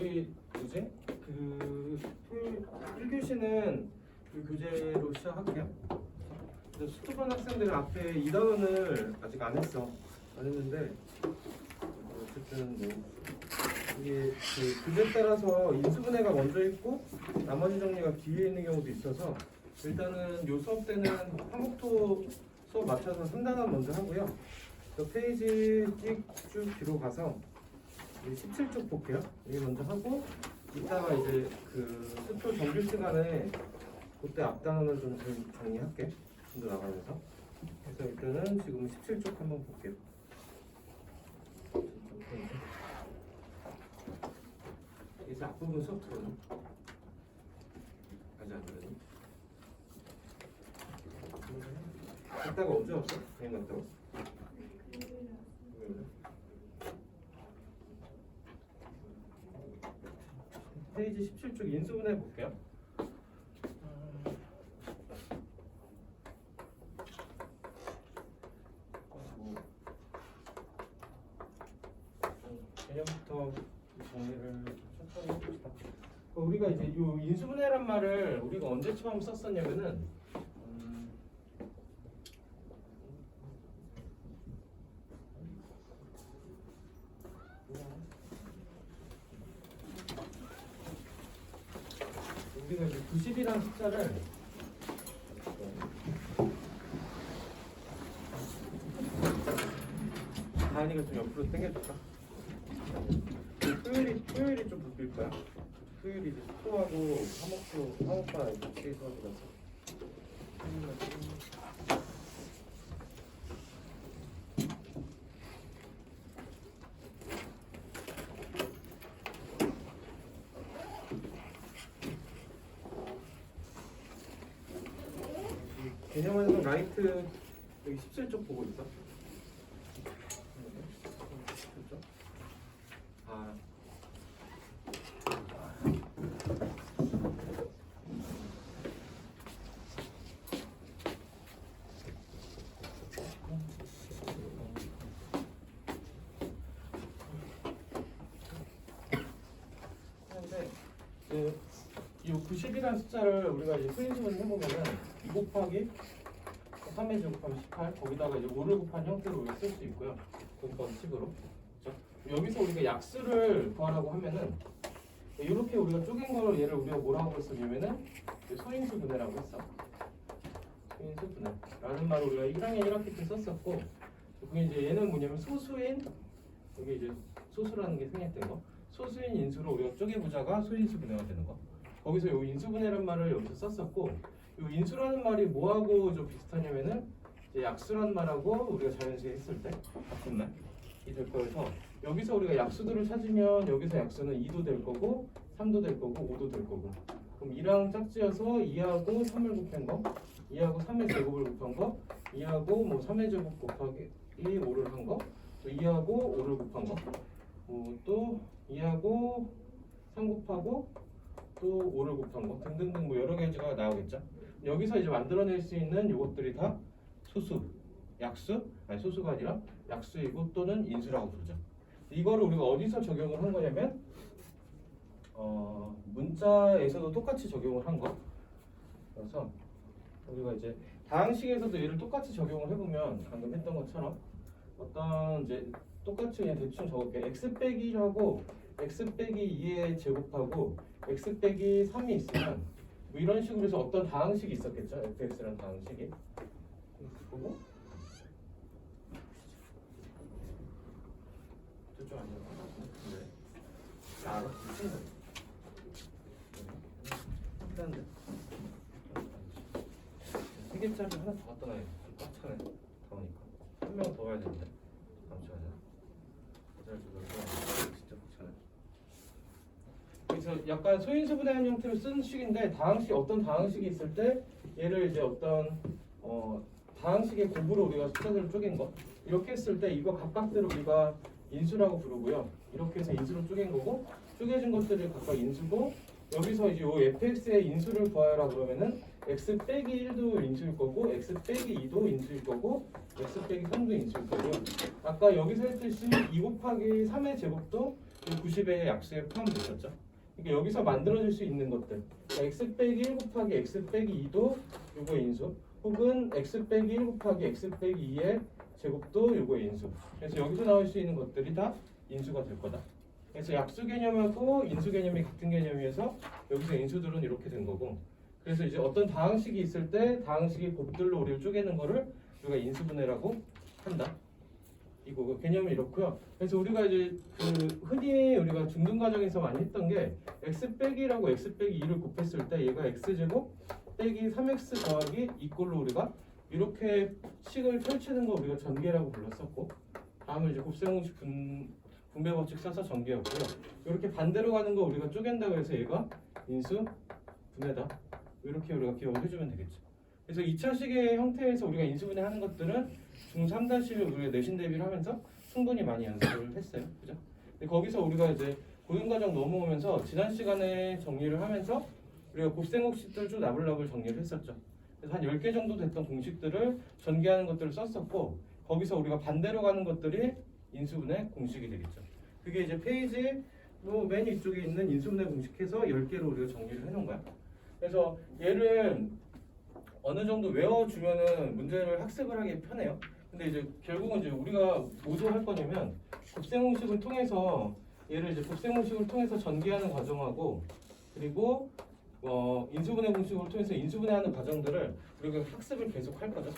우리 뭐지? 그 1교시는 그 교재로 시작할게요. 수도반 학생들 앞에 2단원을 아직 안 했는데 어쨌든 뭐 이게 그 교재에 따라서 인수분해가 먼저 있고 나머지 정리가 뒤에 있는 경우도 있어서 일단은 요 수업 때는 한국토 수업 맞춰서 3단원 먼저 하고요. 저 페이지 쭉 뒤로 가서 17쪽 볼게요. 여기 먼저 하고 이따가 이제 그 수토 정규 시간에 그때 앞단원을 좀 정리할게. 좀 더 나가면서. 그래서 일단은 지금 17쪽 한번 볼게요. 이제 앞부분 수업 들어오죠? 아직 안 들어오죠? 갔다가 언제 없어? 그냥 갔다고? 페이지 17쪽 인수분해 볼게요. 개념부터 정리를 천천히 해봅시다. 우리가 이제 이 인수분해란 말을 우리가 언제 처음 썼었냐면은 우리가 이제 90이라는 숫자를 다현이가 좀 옆으로 당겨줄까? 토요일이 좀 바뀔 거야. 토요일이 이제 토하고 화목과 같이 수업이라서. 개념에서 라이트 여기 17쪽 보고 있어. 17쪽. 이 90이라는 숫자를 우리가 이제 소인수분을 해보면은 2 곱하기 3의 제곱하면 18 거기다가 이제 5를 곱한 형태로 우리가 쓸 수 있고요. 공법식으로. 그렇죠? 여기서 우리가 약수를 구하라고 하면은 이렇게 우리가 쪼갠 걸 얘를 우리가 뭐라고 했었냐면은 소인수분해라고 했어. 소인수분해라는 말을 우리가 1학년 1학기 때 썼었고 그게 이제 얘는 뭐냐면 소수인 여기 이제 소수라는 게 생략된 거. 소수인 인수로 우리가 쪼개보자가 소인수분해가 되는 거. 거기서 요 인수분해란 말을 여기서 썼었고 요 인수라는 말이 뭐하고 좀 비슷하냐면은 이제 약수라는 말하고 우리가 자연수에 했을 때 같은 말이 될 거여서 여기서 우리가 약수들을 찾으면 여기서 약수는 2도 될 거고 3도 될 거고 5도 될 거고 그럼 2랑 짝지어서 2하고 3을 곱한 거 2하고 3의 제곱을 곱한 거 2하고 뭐 3의 제곱 곱하기 5를 한 거 또 2하고 5를 곱한 거 또 2하고 3 곱하고 또 5를 곱한 거 등등등 뭐 여러 가지가 나오겠죠. 여기서 이제 만들어낼 수 있는 요것들이 다 소수, 약수, 아니 소수가 아니라 약수이고 또는 인수라고 부르죠. 이거를 우리가 어디서 적용을 한 거냐면 문자에서도 똑같이 적용을 한 거. 그래서 우리가 이제 다항식에서도 얘를 똑같이 적용을 해보면 방금 했던 것처럼 어떤 이제 똑같이 그냥 대충 적을게. x 빼기 1하고 x 빼기 2의 제곱하고 x 빼기 3이 있으면 뭐 이런 식으로 해서 어떤 다항식이 있었겠죠. fx라는 다항식이. 보고 저쪽 아니야. 네. 알아? 일단데 3개짜리 하나 더 갖다 놔야 돼. 꽉 차네. 더우니까. 한 명 더 와야 되는데. 잠시만요. 진짜 꽉 차네. 그래서 약간 소인수분해한 형태로 쓴 식인데 다항식 어떤 다항식이 있을 때 얘를 이제 어떤 다항식의 곱으로 우리가 숫자들을 쪼갠 거 이렇게 했을 때 이거 각각대로 우리가 인수라고 부르고요. 이렇게 해서 인수로 쪼갠 거고 쪼개진 것들을 각각 인수고 여기서 이제 요 fx의 인수를 구하라 그러면은 x 빼기 1도 인수일 거고 x 빼기 2도 인수일 거고 x 빼기 3도 인수일 거고 아까 여기서 했듯이 2 곱하기 3의 제곱도 90의 약수에 포함됐었죠. 그러니까 여기서 만들어질 수 있는 것들, 그러니까 x 빼기 1 곱하기 x 빼기 2도 요거의 인수, 혹은 x 빼기 1 곱하기 x 빼기 2의 제곱도 요거의 인수. 그래서 여기서 나올 수 있는 것들이 다 인수가 될 거다. 그래서 약수 개념하고 인수 개념이 같은 개념이어서 여기서 인수들은 이렇게 된 거고, 그래서 이제 어떤 다항식이 있을 때 다항식이 곱들로 우리를 쪼개는 거를 우리가 인수분해라고 한다. 이거 개념이 이렇고요. 그래서 우리가 이제 그 흔히 우리가 중등 과정에서 많이 했던 게 x 빼기라고 x 빼기 2를 곱했을 때 얘가 x제곱 빼기 3x 더하기 2꼴로 우리가 이렇게 식을 펼치는 거 우리가 전개라고 불렀었고, 다음은 이제 곱셈공식 분배 법칙 써서 전개였고요. 이렇게 반대로 가는 거 우리가 쪼갠다고 해서 얘가 인수 분해다. 이렇게 우리가 기억을 해주면 되겠죠. 그래서 2차식의 형태에서 우리가 인수분해하는 것들은 중3-1을 우리가 내신 대비를 하면서 충분히 많이 연습을 했어요. 그죠? 근데 거기서 우리가 이제 고등과정 넘어오면서 지난 시간에 정리를 하면서 우리가 곱셈공식들 쭉 나불나불 정리를 했었죠. 그래서 한 10개 정도 됐던 공식들을 전개하는 것들을 썼었고, 거기서 우리가 반대로 가는 것들이 인수분해 공식이 되겠죠. 그게 이제 페이지 맨 위쪽에 있는 인수분해 공식해서 10개로 우리가 정리를 해놓은 거야. 그래서 얘를 어느 정도 외워주면은 문제를 학습을 하기 편해요. 근데 이제 결국은 이제 우리가 뭐도 할 거냐면 곱셈공식을 통해서 얘를 이제 곱셈공식을 통해서 전개하는 과정하고, 그리고 인수분해 공식을 통해서 인수분해하는 과정들을 우리가 학습을 계속 할 거죠.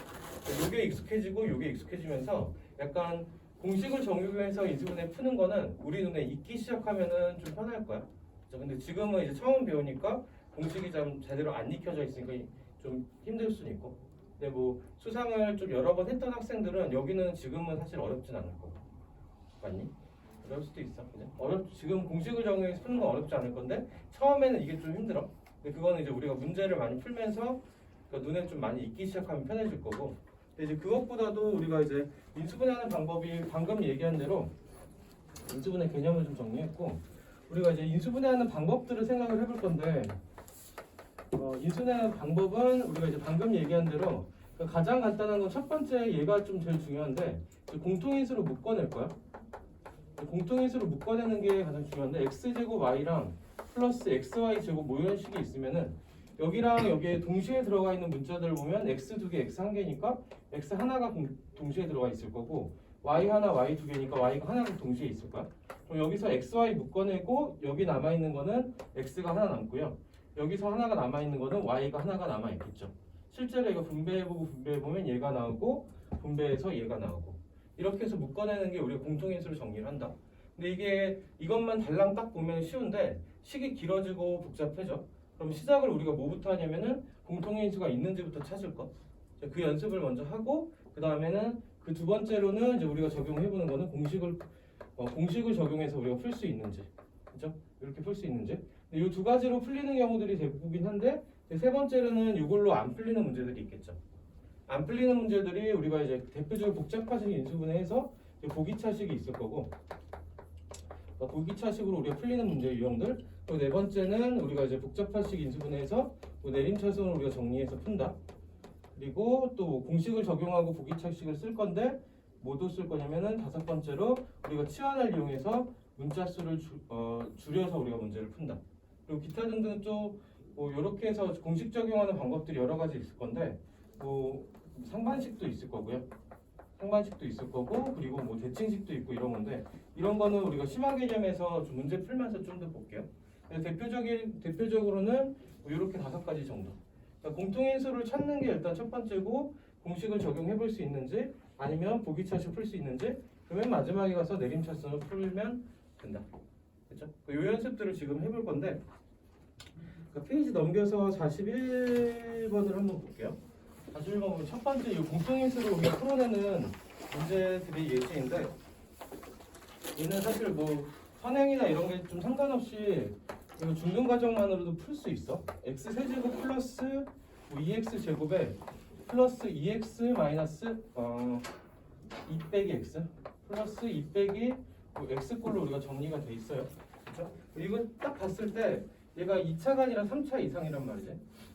요게 익숙해지고 요게 익숙해지면서 약간 공식을 적용해서 인수분해 푸는 거는 우리 눈에 익기 시작하면은 좀 편할 거야. 그렇죠? 근데 지금은 이제 처음 배우니까 공식이 좀 제대로 안 익혀져 있으니까 좀 힘들 수는 있고, 근데 뭐 수상을 좀 여러 번 했던 학생들은 여기는 지금은 사실 어렵진 않을 거고, 맞니? 어려울 수도 있어. 그냥 지금 공식을 적용해서 푸는 건 어렵지 않을 건데 처음에는 이게 좀 힘들어. 근데 그거는 이제 우리가 문제를 많이 풀면서 그러니까 눈에 좀 많이 익기 시작하면 편해질 거고, 근데 이제 그것보다도 우리가 이제 인수분해하는 방법이 방금 얘기한 대로 인수분해 개념을 좀 정리했고, 우리가 이제 인수분해하는 방법들을 생각을 해볼 건데, 인수분해하는 방법은 우리가 이제 방금 얘기한 대로 가장 간단한 건 첫 번째 얘가 좀 제일 중요한데 공통인수로 묶어낼 거야. 공통인수로 묶어내는 게 가장 중요한데 x제곱 y랑 플러스 xy 제곱 뭐 이런 식이 있으면은 여기랑 여기에 동시에 들어가 있는 문자들을 보면 x 두 개, x 한 개니까 x 하나가 동시에 들어가 있을 거고, y 하나, y 두 개니까 y가 하나가 동시에 있을 거야. 그럼 여기서 x, y 묶어내고 여기 남아 있는 거는 x가 하나 남고요. 여기서 하나가 남아 있는 거는 y가 하나가 남아 있겠죠. 실제로 이거 분배해보고 분배해보면 얘가 나오고 분배해서 얘가 나오고, 이렇게 해서 묶어내는 게 우리가 공통인수로 정리를 한다. 근데 이게 이것만 달랑 딱 보면 쉬운데 식이 길어지고 복잡해져. 그럼 시작을 우리가 뭐부터 하냐면은 공통인수가 있는지부터 찾을 것. 그 연습을 먼저 하고, 그 다음에는 그 두 번째로는 이제 우리가 적용해보는 거는 공식을 적용해서 우리가 풀 수 있는지, 그죠? 이렇게 풀 수 있는지. 이 두 가지로 풀리는 경우들이 대부분이긴 한데, 세 번째로는 이걸로 안 풀리는 문제들이 있겠죠. 안 풀리는 문제들이 우리가 이제 대표적으로 복잡화식 인수분해해서 보기차식이 있을 거고, 보기차식으로 우리가 풀리는 문제 유형들. 그리고 네 번째는 우리가 이제 복잡화식 인수분해해서 내림차순으로 우리가 정리해서 푼다. 그리고 또 공식을 적용하고 보기차식을 쓸 건데 뭐도 쓸 거냐면은 다섯 번째로 우리가 치환을 이용해서 문자 수를 줄여서 우리가 문제를 푼다. 그리고 기타 등등 좀 뭐 이렇게 해서 공식 적용하는 방법들이 여러 가지 있을 건데, 뭐 상반식도 있을 거고요. 상반식도 있을 거고, 그리고 뭐 대칭식도 있고 이런 건데, 이런 거는 우리가 심화 개념에서 좀 문제 풀면서 좀 더 볼게요. 대표적으로는 뭐 이렇게 5가지 정도. 그러니까 공통인수를 찾는 게 일단 첫 번째고, 공식을 적용해 볼 수 있는지 아니면 보기차식 풀 수 있는지, 그러면 마지막에 가서 내림차순을 풀면 된다. 그렇죠? 이 연습들을 지금 해볼 건데, 페이지 넘겨서 41번을 한번 볼게요. 41번은 첫 번째 이 공통인수를 우리가 풀어내는 문제들이 예시인데, 얘는 사실 뭐 선행이나 이런 게 좀 상관없이 이거 중등 과정만으로도 풀 수 있어. x 세제곱 플러스 2x 제곱에 플러스 2x 마이너스 2 빼기 x 플러스 2 빼기 x꼴로 우리가 정리가 돼 있어요. 그렇죠? 이거 딱 봤을 때 얘가 2차가 아니라 3차 이상이란 말이지.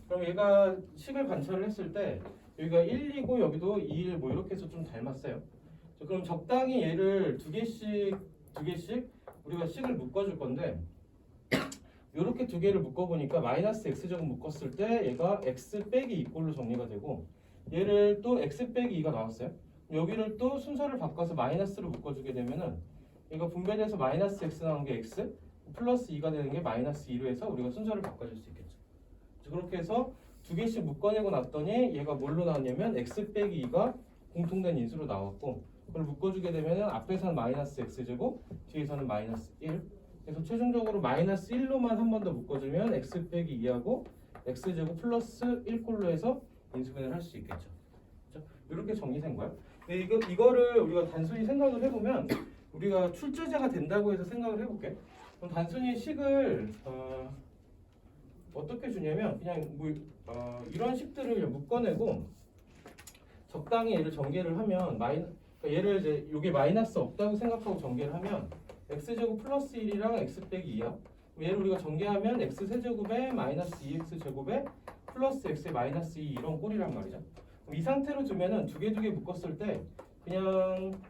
그럼 얘가 식을 관찰을 했을 때 여기가 1이고 여기도 2, 1 뭐 이렇게 해서 좀 닮았어요. 그럼 적당히 얘를 두 개씩 우리가 식을 묶어줄 건데 이렇게 두 개를 묶어보니까 마이너스 x제곱 묶었을 때 얘가 x 빼기 2꼴로 정리가 되고 얘를 또 x 빼기 2가 나왔어요. 여기를 또 순서를 바꿔서 마이너스로 묶어주게 되면은 얘가 분배돼서 마이너스 x 나온 게 x 플러스 2가 되는 게 마이너스 2로 해서 우리가 순서를 바꿔줄 수 있겠죠. 그렇게 해서 두 개씩 묶어내고 났더니 얘가 뭘로 나왔냐면 x 빼기 2가 공통된 인수로 나왔고 그걸 묶어주게 되면은 앞에서는 마이너스 x제곱 뒤에서는 마이너스 1 그래서 최종적으로 마이너스 1로만 한 번 더 묶어주면 x 빼기 2하고 x제곱 플러스 1꼴로 해서 인수분해를 할 수 있겠죠. 그렇죠? 이렇게 정리된 거야. 근데 이거를 우리가 단순히 생각을 해보면 우리가 출제자가 된다고 해서 생각을 해볼게. 그럼 단순히 식을 어떻게 주냐면 그냥 이런 식들을 그냥 묶어내고 적당히 얘를 전개를 하면 그러니까 얘를 이제 요게 마이너스 없다고 생각하고 전개를 하면 x제곱 플러스 1이랑 x 빼기 2야. 얘를 우리가 전개하면 x 세제곱에 마이너스 2x 제곱에 플러스 x에 마이너스 2 이런 꼴이란 말이죠. 그럼 이 상태로 두면은 두 개 묶었을 때 그냥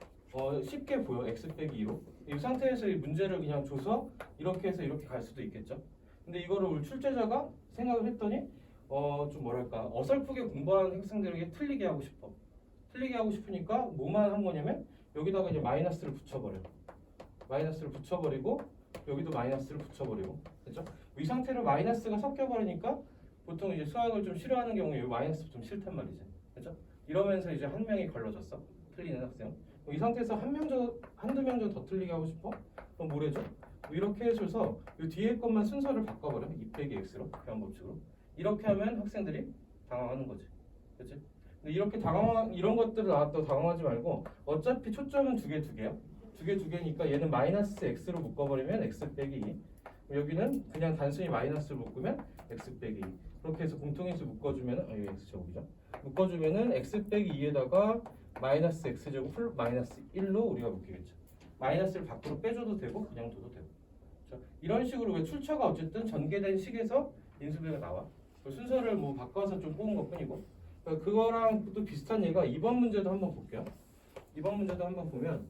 쉽게 보여. x 빼기 2로. 이 상태에서 이 문제를 그냥 줘서 이렇게 해서 이렇게 갈 수도 있겠죠. 근데 이거를 우리 출제자가 생각을 했더니 좀 뭐랄까 어설프게 공부하는 학생들에게 틀리게 하고 싶어. 틀리게 하고 싶으니까 뭐만 한 거냐면 여기다가 이제 마이너스를 붙여버려. 마이너스를 붙여버리고 여기도 마이너스를 붙여버리고 그렇죠? 이 상태로 마이너스가 섞여버리니까 보통 이제 수학을 좀 싫어하는 경우에 이 마이너스 좀 싫단 말이지. 그렇죠? 이러면서 이제 한 명이 걸러졌어. 틀리는 학생. 이 상태에서 한두 명 좀 더 틀리게 하고 싶어? 그럼 뭘 해줘? 이렇게 해줘서 이 뒤에 것만 순서를 바꿔버려. 2 빼기 x로 교환법칙으로. 이렇게 하면 학생들이 당황하는 거지. 그렇지? 근데 이렇게 이런 것들을 나왔다고 당황하지 말고 어차피 초점은 두 개야. 두 개니까 얘는 마이너스 x로 묶어버리면 x 빼기 2. 여기는 그냥 단순히 마이너스로 묶으면 x 빼기 2. 그렇게 해서 공통인수 묶어주면 이게 x제곱이죠. 묶어주면은 x 빼기 2에다가 마이너스 x제곱 플러스 마이너스 1로 우리가 묶이겠죠. 마이너스를 밖으로 빼줘도 되고 그냥 둬도 되고. 그렇죠? 이런 식으로 왜 출처가 어쨌든 전개된 식에서 인수분해가 나와. 순서를 뭐 바꿔서 좀 뽑은 것뿐이고. 그거랑 또 비슷한 예가 2번 문제도 한번 볼게요. 2번 문제도 한번 보면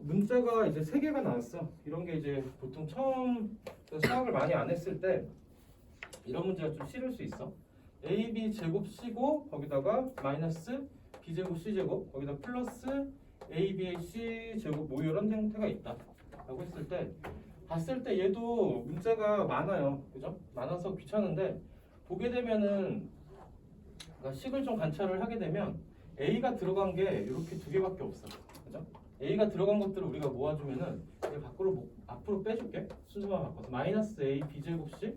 문제가 이제 3개가 나왔어. 이런 게 이제 보통 처음 수학을 많이 안 했을 때 이런 문제가 좀 싫을 수 있어. AB 제곱 C고 거기다가 마이너스 B제곱 C제곱 거기다 플러스 AB의 C 제곱 뭐 이런 형태가 있다 라고 했을 때 봤을 때 얘도 문제가 많아요. 그죠? 많아서 귀찮은데 보게 되면은 그러니까 식을 좀 관찰을 하게 되면 A가 들어간 게 이렇게 두 개밖에 없어. 그죠? A가 들어간 것들을 우리가 모아주면은 얘 앞으로 빼줄게. 순서만 바꿔서 마이너스 A B제곱 C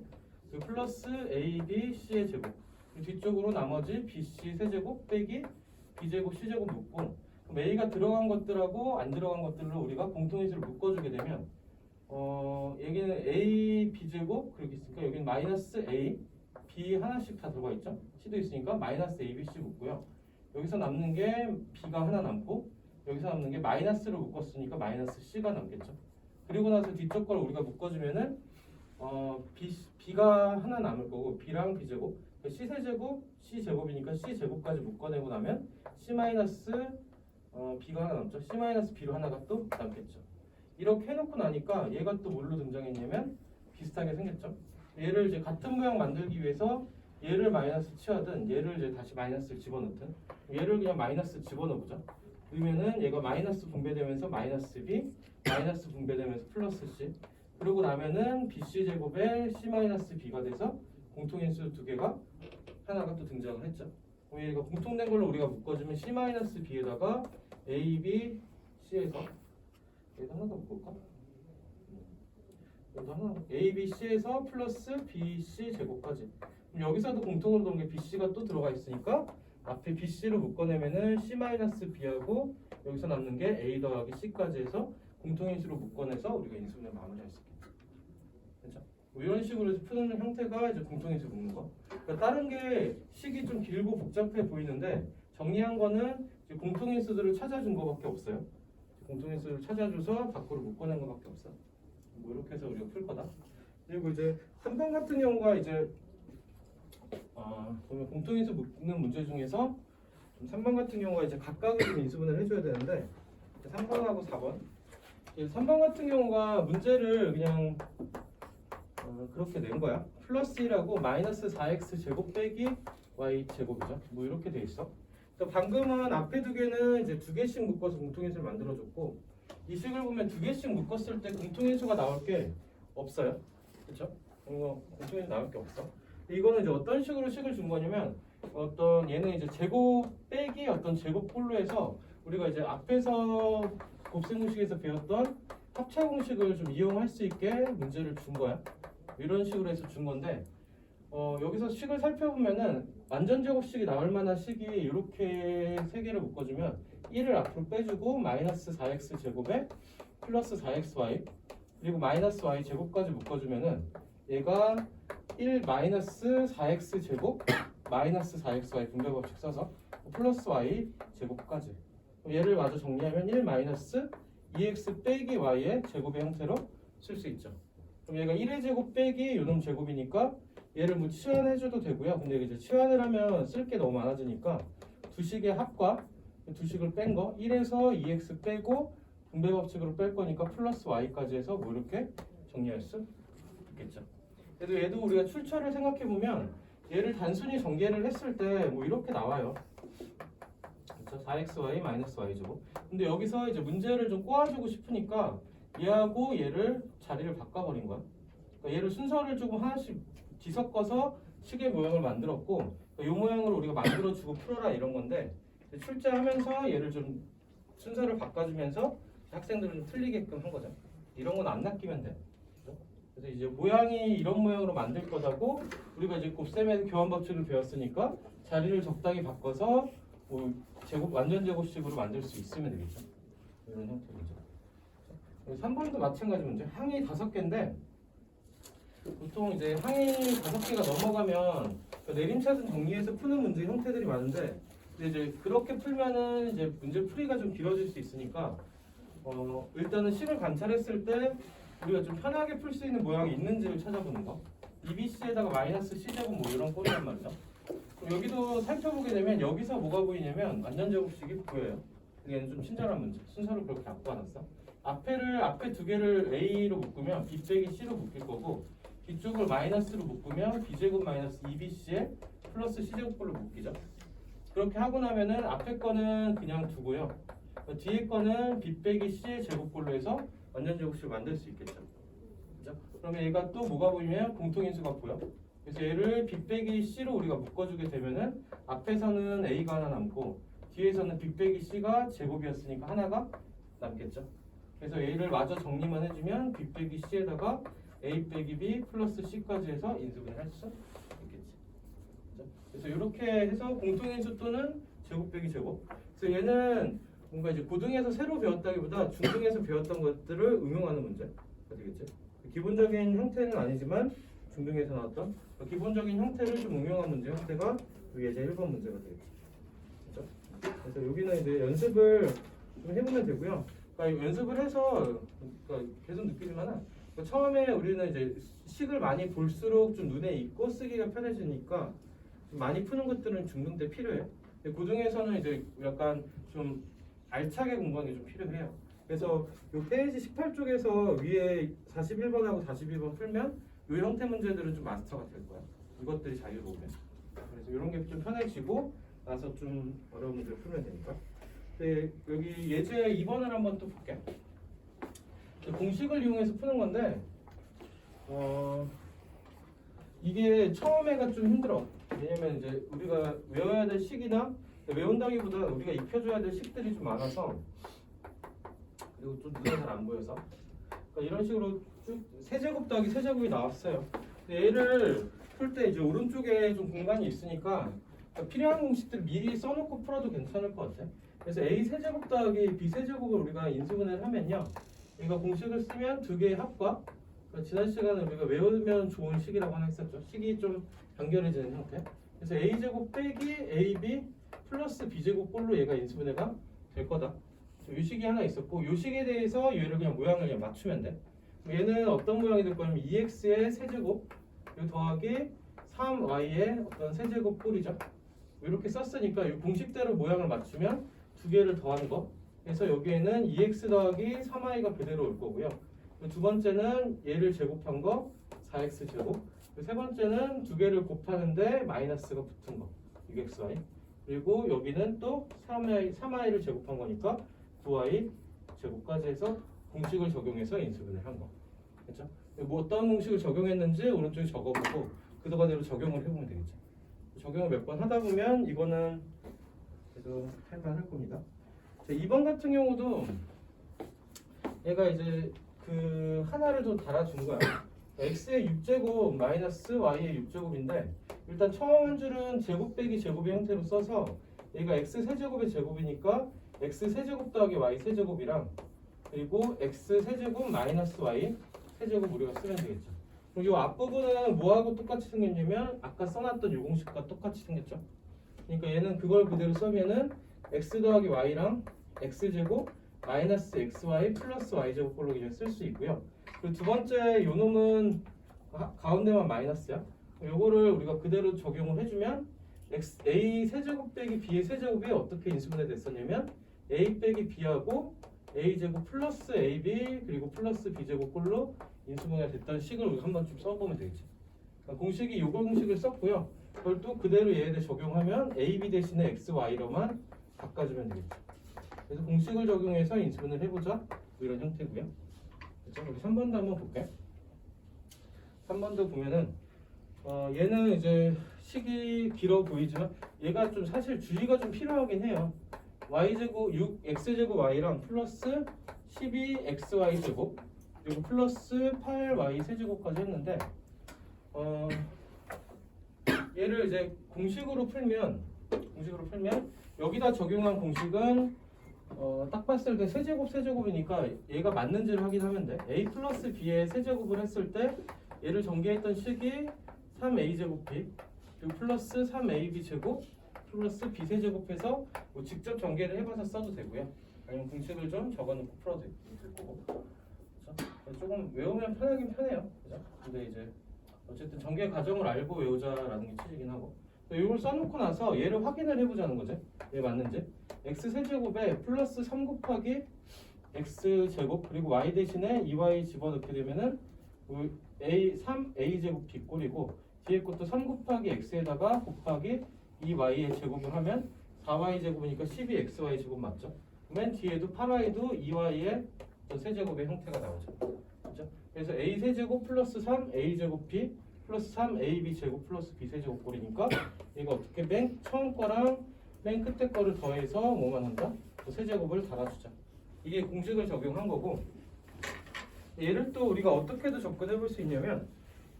그리고 플러스 A B C의 제곱 뒤쪽으로 나머지 B C 세제곱 빼기 B제곱 C제곱 묶고 그럼 A가 들어간 것들하고 안 들어간 것들로 우리가 공통인수를 묶어주게 되면 여기는 A B제곱 그렇게 있으니까 여기는 마이너스 A B 하나씩 다 들어가 있죠. C도 있으니까 마이너스 A B C 묶고요. 여기서 남는 게 B가 하나 남고 여기서 남는 게 마이너스로 묶었으니까 마이너스 C가 남겠죠. 그리고 나서 뒤쪽 걸 우리가 묶어주면은 B가 하나 남을 거고 B랑 B제곱 C 세제곱 C 제곱이니까 C 제곱까지 묶어내고 나면 C 마이너스 B가 하나 남죠. C 마이너스 B로 하나가 또 남겠죠. 이렇게 해놓고 나니까 얘가 또 뭘로 등장했냐면 비슷하게 생겼죠. 얘를 이제 같은 모양 만들기 위해서 얘를 마이너스 취하든 얘를 이제 다시 마이너스를 집어넣든 얘를 그냥 마이너스 집어넣어보자. 그러면은 얘가 마이너스 분배되면서 마이너스 B 마이너스 분배되면서 플러스 C 그러고 나면은 BC 제곱에 C 마이너스 B가 돼서 공통인수 두 개가 하나가 또 등장을 했죠. 그럼 얘가 공통된 걸로 우리가 묶어주면 C 마이너스 B에다가 A, B, C에서 얘도 하나 더 묶을까? 얘도 하나 A, B, C에서 플러스 B, C 제곱까지. 그럼 여기서도 공통으로 도는 게 B, C가 또 들어가 있으니까 앞에 B, C를 묶어내면은 C 마이너스 B하고 여기서 남는 게 A 더하기 C까지 해서 공통인수로 묶어내서 우리가 인수분해 마무리할 수 있겠죠. 그렇죠? 뭐 이런 식으로 푸는 형태가 이제 공통인수 묶는 거. 그러니까 다른 게 식이 좀 길고 복잡해 보이는데 정리한 거는 이제 공통인수들을 찾아준 거밖에 없어요. 공통인수를 찾아줘서 밖으로 묶어낸 거밖에 없어. 뭐 이렇게 해서 우리가 풀 거다. 그리고 이제 3번 같은 경우가 이제 보면 공통인수 묶는 문제 중에서 3번 같은 경우가 이제 각각을 좀 인수분해를 해줘야 되는데 3번하고 4번 3번 같은 경우가 문제를 그냥 그렇게 낸 거야. 플러스 1하고 마이너스 4x 제곱 빼기 y 제곱이죠. 뭐 이렇게 돼 있어. 그러니까 방금은 앞에 두 개는 이제 두 개씩 묶어서 공통인수를 만들어줬고 이 식을 보면 두 개씩 묶었을 때 공통인수가 나올 게 없어요. 그렇죠? 공통인수 나올 게 없어. 이거는 이제 어떤 식으로 식을 준 거냐면 어떤 얘는 이제 제곱 빼기 어떤 제곱꼴로 해서 우리가 이제 앞에서 곱셈 공식에서 배웠던 합차 공식을 좀 이용할 수 있게 문제를 준 거야. 이런 식으로 해서 준 건데 여기서 식을 살펴보면은 완전 제곱식이 나올 만한 식이 이렇게 세 개를 묶어주면 1을 앞으로 빼주고 마이너스 4x 제곱에 플러스 4xy 그리고 마이너스 y 제곱까지 묶어주면은 얘가 1 마이너스 4x 제곱 마이너스 4xy 분배 법칙 써서 플러스 y 제곱까지 얘를 마저 정리하면 1 마이너스 2x 빼기 y의 제곱의 형태로 쓸 수 있죠. 그럼 얘가 1의 제곱 빼기 요놈 제곱이니까 얘를 뭐 치환해줘도 되고요. 근데 이제 치환을 하면 쓸 게 너무 많아지니까 두 식의 합과 두 식을 뺀 거 1에서 2x 빼고 분배 법칙으로 뺄 거니까 플러스 y까지 해서 뭐 이렇게 정리할 수 있겠죠. 그래도 얘도 우리가 출처를 생각해 보면 얘를 단순히 전개를 했을 때 뭐 이렇게 나와요. 그렇죠? 4xy 마이너스 y 제곱. 근데 여기서 이제 문제를 좀 꼬아주고 싶으니까 얘하고 얘를 자리를 바꿔버린 거야. 그러니까 얘를 순서를 조금 하나씩 뒤섞어서 식의 모양을 만들었고 이 모양을 우리가 만들어주고 풀어라 이런 건데 출제하면서 얘를 좀 순서를 바꿔주면서 학생들은 좀 틀리게끔 한 거죠. 이런 건 안 낚이면 돼. 그렇죠? 그래서 이제 모양이 이런 모양으로 만들 거다고 우리가 이제 곱셈의 교환 법칙을 배웠으니까 자리를 적당히 바꿔서 뭐 제곱 완전 제곱식으로 만들 수 있으면 되겠죠. 이런 형태로죠. 3번도 마찬가지 문제. 항이 5개인데 보통 이제 항이 5개가 넘어가면 내림차순 정리해서 푸는 문제 형태들이 많은데 근데 이제 그렇게 풀면은 이제 문제 풀이가 좀 길어질 수 있으니까 일단은 식을 관찰했을 때 우리가 좀 편하게 풀 수 있는 모양이 있는지를 찾아보는 거. EBC에다가 마이너스 C제곱 뭐 이런 꼴이란 말이죠. 여기도 살펴보게 되면 여기서 뭐가 보이냐면 완전 제곱식이 보여요. 얘는 좀 친절한 문제. 순서를 그렇게 갖고 와놨어. 앞에 두 개를 A로 묶으면 B 빼기 C로 묶일 거고 뒤쪽을 마이너스로 묶으면 B제곱 마이너스 2BC에 플러스 C제곱꼴로 묶이죠. 그렇게 하고 나면은 앞에 거는 그냥 두고요. 뒤에 거는 B 빼기 C의 제곱꼴로 해서 완전 제곱식을 만들 수 있겠죠. 그죠? 그러면 얘가 또 뭐가 보이면 공통인수가 보여. 그래서 얘를 B 빼기 C로 우리가 묶어주게 되면은 앞에서는 A가 하나 남고 뒤에서는 B 빼기 C가 제곱이었으니까 하나가 남겠죠. 그래서 A를 마저 정리만 해주면 B 빼기 C에다가 A 빼기 B 플러스 C까지 해서 인수분해 할 수 있겠지. 그죠? 그래서 이렇게 해서 공통인수 또는 제곱 빼기 제곱. 그래서 얘는 뭔가 이제 고등에서 새로 배웠다기보다 중등에서 배웠던 것들을 응용하는 문제가 되겠지. 기본적인 형태는 아니지만 중등에서 나왔던 기본적인 형태를 좀 응용한 문제 형태가 이게 제 1번 문제가 되겠지. 그렇죠? 그래서 여기는 이제 연습을 좀 해보면 되고요. 그러니까 연습을 해서 그러니까 계속 느끼지만은 처음에 우리는 이제 식을 많이 볼수록 좀 눈에 익고 쓰기가 편해지니까 좀 많이 푸는 것들은 중등 때 필요해요. 고등에서는 이제 약간 좀 알차게 공부하는 게 좀 필요해요. 그래서 이 페이지 18쪽에서 위에 41번하고 42번 풀면 이 형태 문제들은 좀 마스터가 될 거야. 이것들이 자유로우면. 그래서 이런 게 좀 편해지고 나서 좀 어려운 문제를 풀면 되니까. 네, 여기 예제 2번을 한번 또 볼게. 공식을 이용해서 푸는 건데 이게 처음에가 좀 힘들어. 왜냐면 이제 우리가 외워야 될 식이나 외운다기보다 우리가 익혀줘야 될 식들이 좀 많아서 그리고 좀 눈에 잘 안 보여서 그러니까 이런 식으로 쭉 세제곱 더하기 세제곱이 나왔어요. 얘를 풀 때 이제 오른쪽에 좀 공간이 있으니까 필요한 공식들 미리 써놓고 풀어도 괜찮을 것 같아. 그래서 A 세제곱 더하기 B 세제곱을 우리가 인수분해를 하면요. 우리가 공식을 쓰면 두 개의 합과 그러니까 지난 시간에 우리가 외우면 좋은 식이라고 하나 했었죠. 식이 좀 연결해지는 형태. 그래서 A제곱 빼기 AB 플러스 B제곱 꼴로 얘가 인수분해가 될 거다. 이 식이 하나 있었고 이 식에 대해서 얘를 그냥 모양을 그냥 맞추면 돼. 얘는 어떤 모양이 될 거냐면 2x의 세제곱 그리고 더하기 3y의 어떤 세제곱 꼴이죠. 이렇게 썼으니까 이 공식대로 모양을 맞추면 두 개를 더하는 거 그래서 여기에는 2x 더하기 3i가 그대로 올 거고요. 두 번째는 얘를 제곱한 거 4x 제곱. 세 번째는 두 개를 곱하는데 마이너스가 붙은 거 6xy. 그리고 여기는 또 3i를 제곱한 거니까 9i 제곱까지 해서 공식을 적용해서 인수분해를 한 거. 그렇죠? 뭐 어떤 공식을 적용했는지 오른쪽에 적어보고 그 동안대로 적용을 해보면 되겠죠. 적용을 몇 번 하다 보면 이거는 그래도 할만할 겁니다. 자, 2번 같은 경우도 얘가 이제 그 하나를 좀 달아준 거야. x의 6제곱 마이너스 y의 6제곱인데 일단 처음 한 줄은 제곱 빼기 제곱의 형태로 써서 얘가 x 세제곱의 제곱이니까 x 세제곱 더하기 y 세제곱이랑 그리고 x 세제곱 마이너스 y 세제곱 우리가 쓰면 되겠죠. 그리고 이 앞부분은 뭐하고 똑같이 생겼냐면 아까 써놨던 이 공식과 똑같이 생겼죠. 그러니까 얘는 그걸 그대로 써면은 x 더하기 y랑 x제곱 마이너스 xy 플러스 y제곱 꼴로 그냥 쓸 수 있고요. 그리고 두 번째 요 놈은 가운데만 마이너스야. 요거를 우리가 그대로 적용을 해주면 a 세제곱 빼기 b의 세제곱이 어떻게 인수분해 됐었냐면 a 빼기 b하고 a제곱 플러스 ab 그리고 플러스 b제곱 꼴로 인수분해가 됐던 식을 우리가 한번 좀 써보면 되겠지. 그러니까 공식이 요걸 공식을 썼고요. 그걸 또 그대로 얘에 적용하면 ab 대신에 xy로만 바꿔주면 되겠죠. 그래서 공식을 적용해서 인수분해를 해보자. 뭐 이런 형태고요. 그렇죠? 우리 3번도 한번 볼게요. 3번도 보면은 얘는 이제 식이 길어 보이지만 얘가 좀 사실 주의가 좀 필요하긴 해요. y제곱 6x제곱 y랑 플러스 12xy제곱 그리고 플러스 8y 세제곱까지 했는데 얘를 이제 공식으로 풀면 여기다 적용한 공식은 딱 봤을 때 세제곱이니까 얘가 맞는지를 확인하면 돼. a 플러스 b의 세제곱을 했을 때 얘를 전개했던 식이 3a제곱 b 그리고 플러스 3ab 제곱 플러스 b 세제곱해서 뭐 직접 전개를 해봐서 써도 되고요. 아니면 공식을 좀 적어놓고 풀어도 될 거고. 그렇죠? 조금 외우면 편하긴 편해요. 그죠? 근데 이제 어쨌든 전개 과정을 알고 외우자라는 게 취지긴 하고. 이걸 써놓고 나서 얘를 확인을 해보자는 거죠. 얘 맞는지. x 세제곱에 플러스 3 곱하기 x 제곱 그리고 y 대신에 2y 집어넣게 되면은 a 3a 제곱 b 꼴이고 뒤에 것도 3 곱하기 x에다가 곱하기 2y의 제곱을 하면 4y 제곱이니까 12xy 제곱 맞죠? 맨 뒤에도 8y도 2y의 세제곱의 형태가 나오죠. 그렇죠? 그래서 a 세제곱 플러스 3a 제곱 b 플러스 3ab 제곱 플러스 b 세제곱 꼴이니까 이거 어떻게 맨 처음 거랑 맨 끝에 거를 더해서 뭐만 한다? 세제곱을 달아주자. 이게 공식을 적용한 거고 얘를 또 우리가 어떻게도 접근해 볼 수 있냐면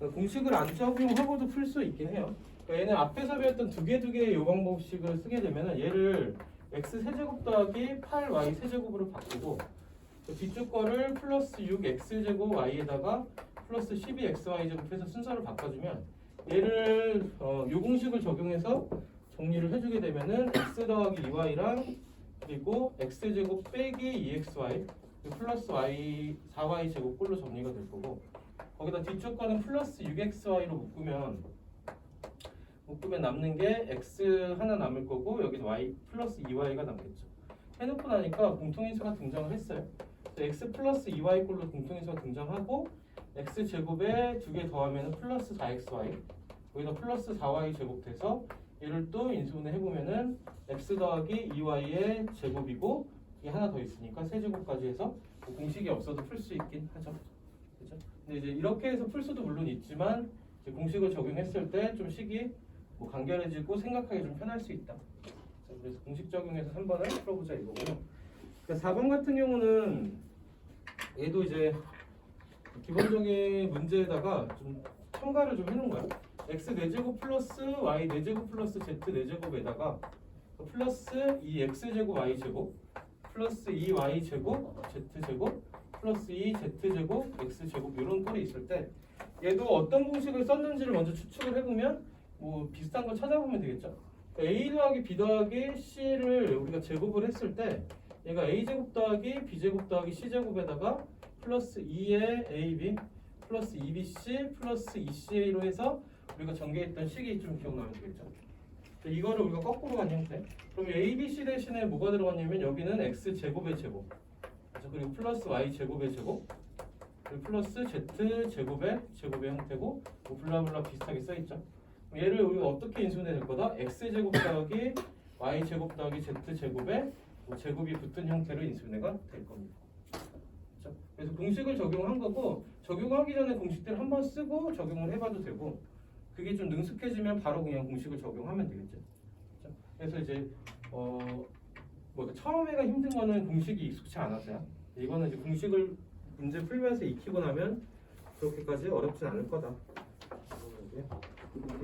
공식을 안 적용하고도 풀 수 있긴 해요. 그러니까 얘는 앞에서 배웠던 두 개의 요 방법식을 쓰게 되면은 얘를 x 세제곱 더하기 8y 세제곱으로 바꾸고 뒤쪽 거를 플러스 6x제곱 y에다가 플러스 12xy 제곱해서 순서를 바꿔주면 얘를 요 공식을 적용해서 정리를 해주게 되면은 x 더하기 2y랑 그리고 x제곱 빼기 2xy 플러스 y 4y 제곱 꼴로 정리가 될 거고 거기다 뒤쪽 거는 플러스 6xy로 묶으면 남는 게 x 하나 남을 거고 여기는 y 플러스 2y가 남겠죠. 해놓고 나니까 공통인수가 등장을 했어요. x 플러스 2y 꼴로 공통인수가 등장하고 x 제곱에 두 개 더하면 플러스 4xy 여기다 플러스 4y 제곱 돼서 얘를 또 인수분해 해보면은 x 더하기 2y의 제곱이고 이게 하나 더 있으니까 세제곱까지 해서 뭐 공식이 없어도 풀 수 있긴 하죠. 그렇죠? 근데 이제 이렇게 해서 풀 수도 물론 있지만 이제 공식을 적용했을 때 좀 식이 뭐 간결해지고 생각하기 좀 편할 수 있다. 그래서 공식 적용해서 3번을 풀어보자 이거고요. 그러니까 4번 같은 경우는 얘도 이제 기본적인 문제에다가 좀 첨가를 좀 해놓은 거야. x 4제곱 플러스 y 4제곱 플러스 z 4제곱에다가 플러스 2x제곱 y제곱 플러스 2y제곱 z제곱 플러스 2z제곱 x제곱 이런 꼴이 있을 때 얘도 어떤 공식을 썼는지를 먼저 추측을 해보면 뭐 비슷한 걸 찾아보면 되겠죠. a 더하기 b 더하기 c를 우리가 제곱을 했을 때 얘가 a제곱 더하기 b제곱 더하기 c제곱에다가 플러스 2의 ab 플러스 2bc 플러스 2ca로 해서 우리가 전개했던 식이 좀 기억나면 되겠죠. 이거를 우리가 거꾸로 간 형태. 그럼 ABC 대신에 뭐가 들어갔냐면 여기는 x제곱의 제곱. 그래서 그리고 플러스 y제곱의 제곱. 그리고 플러스 z제곱의 형태고 뭐 블라블라 비슷하게 써있죠. 얘를 우리가 어떻게 인수분해 될 거다? x제곱 더하기 y제곱 더하기 z제곱의 뭐 제곱이 붙은 형태로 인수분해가 될 겁니다. 그렇죠? 그래서 공식을 적용한 거고 적용하기 전에 공식들을 한번 쓰고 적용을 해봐도 되고 그게 좀 능숙해지면 바로 그냥 공식을 적용하면 되겠죠. 그렇죠? 그래서 이제 뭐 처음에가 힘든 거는 공식이 익숙치 않아서요. 이거는 이제 공식을 문제 풀면서 익히고 나면 그렇게까지 어렵진 않을 거다.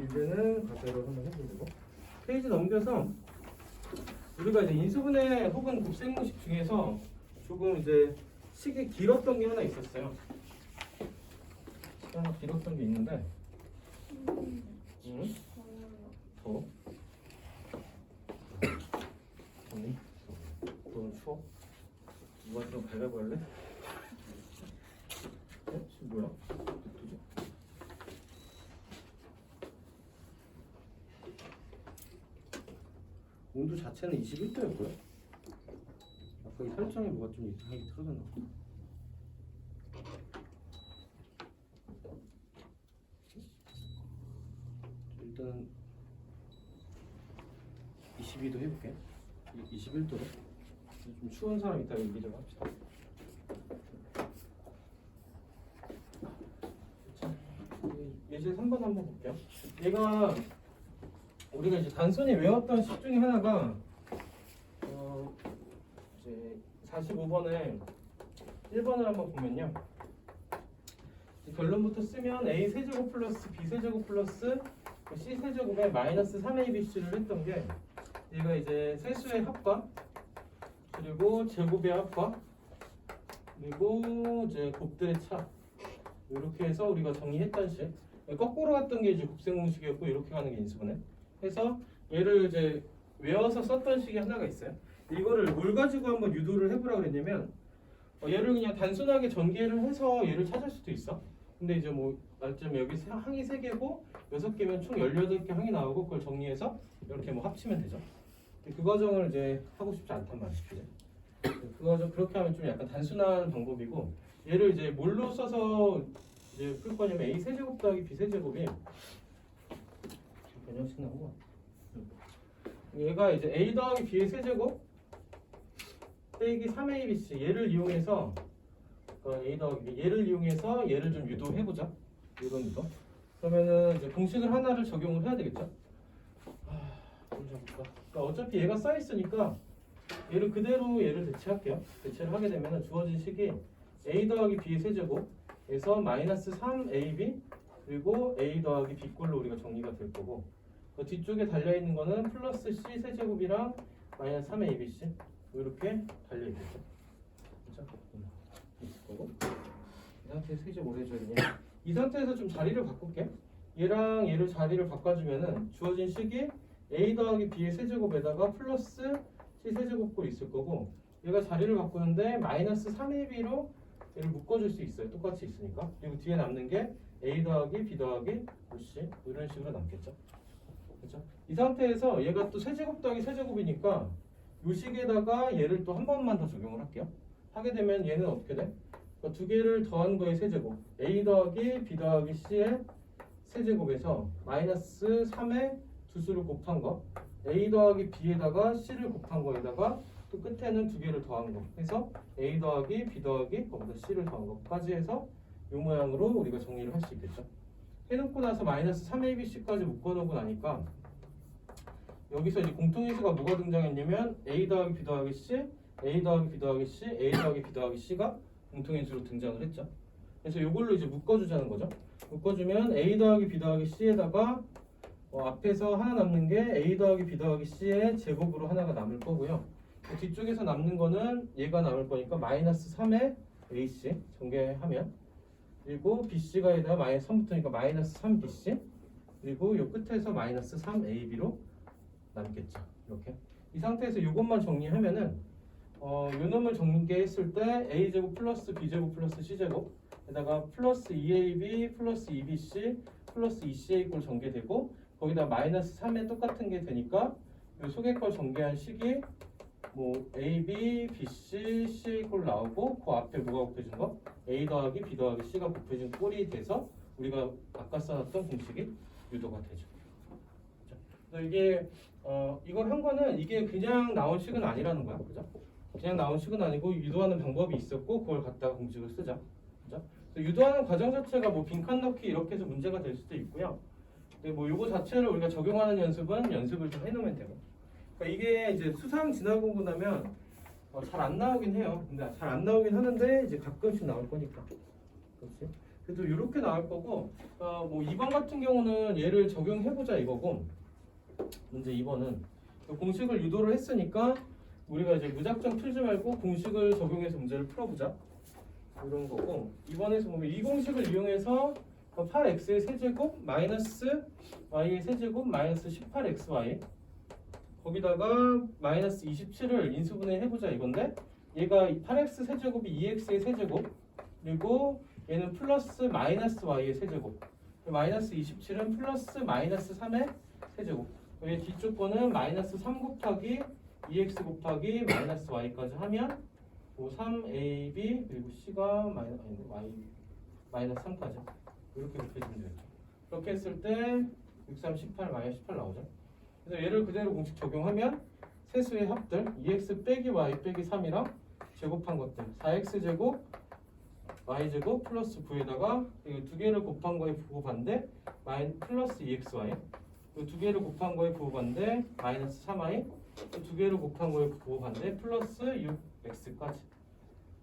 이제는 가제로 한번 해보고 페이지 넘겨서 우리가 이제 인수분해 혹은 곱셈공식 중에서 조금 이제 식이 길었던 게 하나 있었어요. 시간 하나 길었던 게 있는데, 더. 아니, 너는 추워? 누가 좀 가위바위보 할래? 지금 뭐야? 누구지? 온도 자체는 21도였고요. 아까 이 설정이 뭐가 좀 이상하게 틀어졌나 보다. 일단 22도 해볼게. 21도로. 좀 추운 사람 있다가 얘기 좀 합시다. 예제 3번 한번 볼게요. 얘가 우리가 이제 단순히 외웠던 식 중에 하나가 이제 45번에 1번을 한번 보면요. 결론부터 쓰면 a 세제곱 플러스 b 세제곱 플러스 c 세제곱에 마이너스 3abc를 했던 게 얘가 이제 세수의 합과 그리고 제곱의 합과 그리고 이제 곱들의 차 이렇게 해서 우리가 정리했던 식. 거꾸로 갔던 게 이제 곱셈공식이었고 이렇게 가는 게 인수분해. 해서 얘를 이제 외워서 썼던 식이 하나가 있어요. 이거를 뭘 가지고 한번 유도를 해보라 그랬냐면 얘를 그냥 단순하게 전개를 해서 얘를 찾을 수도 있어. 근데 이제 뭐 말점 여기 항이 3개고 6개면 총 18개 항이 나오고 그걸 정리해서 이렇게 뭐 합치면 되죠. 그 과정을 이제 하고 싶지 않단 말이죠. 그 과정 그렇게 하면 좀 약간 단순한 방법이고 얘를 이제 뭘로 써서 이제 풀 거냐면 a 세제곱 더하기 b 세제곱이 변형식 나온 거. 얘가 이제 a 더하기 b의 세제곱 빼기 3abc 얘를 이용해서 a 더하기 b 얘를 이용해서 얘를 좀 유도해보자. 이런 유도. 그러면은 이제 공식을 하나를 적용을 해야 되겠죠. 좀 잡을까? 그러니까 어차피 얘가 쌓여 있으니까 얘를 그대로 얘를 대체할게요. 대체를 하게 되면 주어진 식이 a 더하기 b의 세제곱에서 마이너스 3ab 그리고 a 더하기 b꼴로 우리가 정리가 될 거고 그 뒤쪽에 달려있는 거는 플러스 c 세제곱이랑 마이너스 3abc 이렇게 달려있겠죠. 그렇죠? 있을 거고 이 상태에서 이제 뭘 해줘야 되냐 이 상태에서 좀 자리를 바꿀게. 얘랑 얘를 자리를 바꿔주면은 주어진 식이 a 더하기 b의 세제곱에다가 플러스 c 세제곱꼴 있을 거고 얘가 자리를 바꾸는데 마이너스 3ab로 얘를 묶어줄 수 있어요. 똑같이 있으니까. 그리고 뒤에 남는 게 a 더하기 b 더하기 c 이런 식으로 남겠죠. 그렇죠? 이 상태에서 얘가 또 세제곱 더하기 세제곱이니까 이 식에다가 얘를 또 한 번만 더 적용을 할게요. 하게 되면 얘는 어떻게 돼? 그러니까 두 개를 더한 거의 세제곱 a 더하기 b 더하기 c의 세제곱에서 마이너스 3의 두 수를 곱한 거 a 더하기 b에다가 c를 곱한 거에다가 또 끝에는 두 개를 더한 거 해서 a 더하기 b 더하기 거기다 c를 더한 것까지 해서 이 모양으로 우리가 정리를 할 수 있겠죠. 해놓고 나서 마이너스 3abc까지 묶어놓고 나니까 여기서 이제 공통인수가 뭐가 등장했냐면 a 더하기 b 더하기 c, a 더하기 b 더하기 c, a 더하기 b 더하기 c가 공통인수로 등장을 했죠. 그래서 이걸로 이제 묶어주자는 거죠. 묶어주면 a 더하기 b 더하기 c에다가 앞에서 하나 남는 게 a 더하기 b 더하기 c의 제곱으로 하나가 남을 거고요. 그 뒤쪽에서 남는 거는 얘가 남을 거니까 마이너스 3의 ac 전개하면 그리고 bc가 에다가 마이너스 3 붙으니까 마이너스 3bc 그리고 요 끝에서 마이너스 3ab로 남겠죠. 이렇게 이 상태에서 이것만 정리하면은 요 놈을 전개했을 때 a제곱 플러스 b제곱 플러스 c제곱 에다가 플러스 2ab 플러스 2bc 플러스 2ca 꼴 전개되고 거기다 마이너스 3에 똑같은 게 되니까 이 속의 걸 전개한 식이 뭐 AB, BC, C 꼴 나오고 그 앞에 뭐가 곱해진 거? A 더하기 B 더하기 C가 곱해진 꼴이 돼서 우리가 아까 써놨던 공식이 유도가 되죠. 그죠? 그래서 이게 이걸 한 거는 이게 그냥 나온 식은 아니라는 거야. 그죠? 그냥 나온 식은 아니고 유도하는 방법이 있었고 그걸 갖다가 공식을 쓰자. 그죠? 그래서 유도하는 과정 자체가 뭐 빈칸 넣기 이렇게 해서 문제가 될 수도 있고요. 근데 뭐 요거 자체를 우리가 적용하는 연습은 연습을 좀 해놓으면 되고. 그러니까 이게 이제 수상 지나고 나면 잘 안 나오긴 해요. 근데 잘 안 나오긴 하는데 이제 가끔씩 나올 거니까. 그렇지? 그래도 이렇게 나올 거고, 뭐 2번 같은 경우는 얘를 적용해보자 이거고, 문제 2번은 공식을 유도를 했으니까 우리가 이제 무작정 풀지 말고 공식을 적용해서 문제를 풀어보자 이런 거고, 2번에서 보면 이 공식을 이용해서 8x의 세제곱 마이너스 y의 세제곱 마이너스 18xy 거기다가 마이너스 27을 인수분해 해보자 이건데, 얘가 8x 세제곱이 2x의 세제곱, 그리고 얘는 플러스 마이너스 y의 세제곱, 마이너스 27은 플러스 마이너스 3의 세제곱, 여기 뒤쪽 거는 마이너스 3 곱하기 2x 곱하기 마이너스 y까지 하면 뭐 3ab 그리고 c가 마이너스 3까지 이렇게 곱해주면 되겠죠. 이렇게 했을 때 6, 3, 18 마이너스 18 나오죠. 그래서 얘를 그대로 공식 적용하면 세수의 합들 2x 빼기 y 빼기 3이랑 제곱한 것들 4x 제곱 y제곱 플러스 9에다가 이 두 개를 곱한 거에 부호반대 플러스 2xy, 이 두 개를 곱한 거에 부호반대 마이너스 3y, 두 개를 곱한 거에 부호반대 플러스 6x까지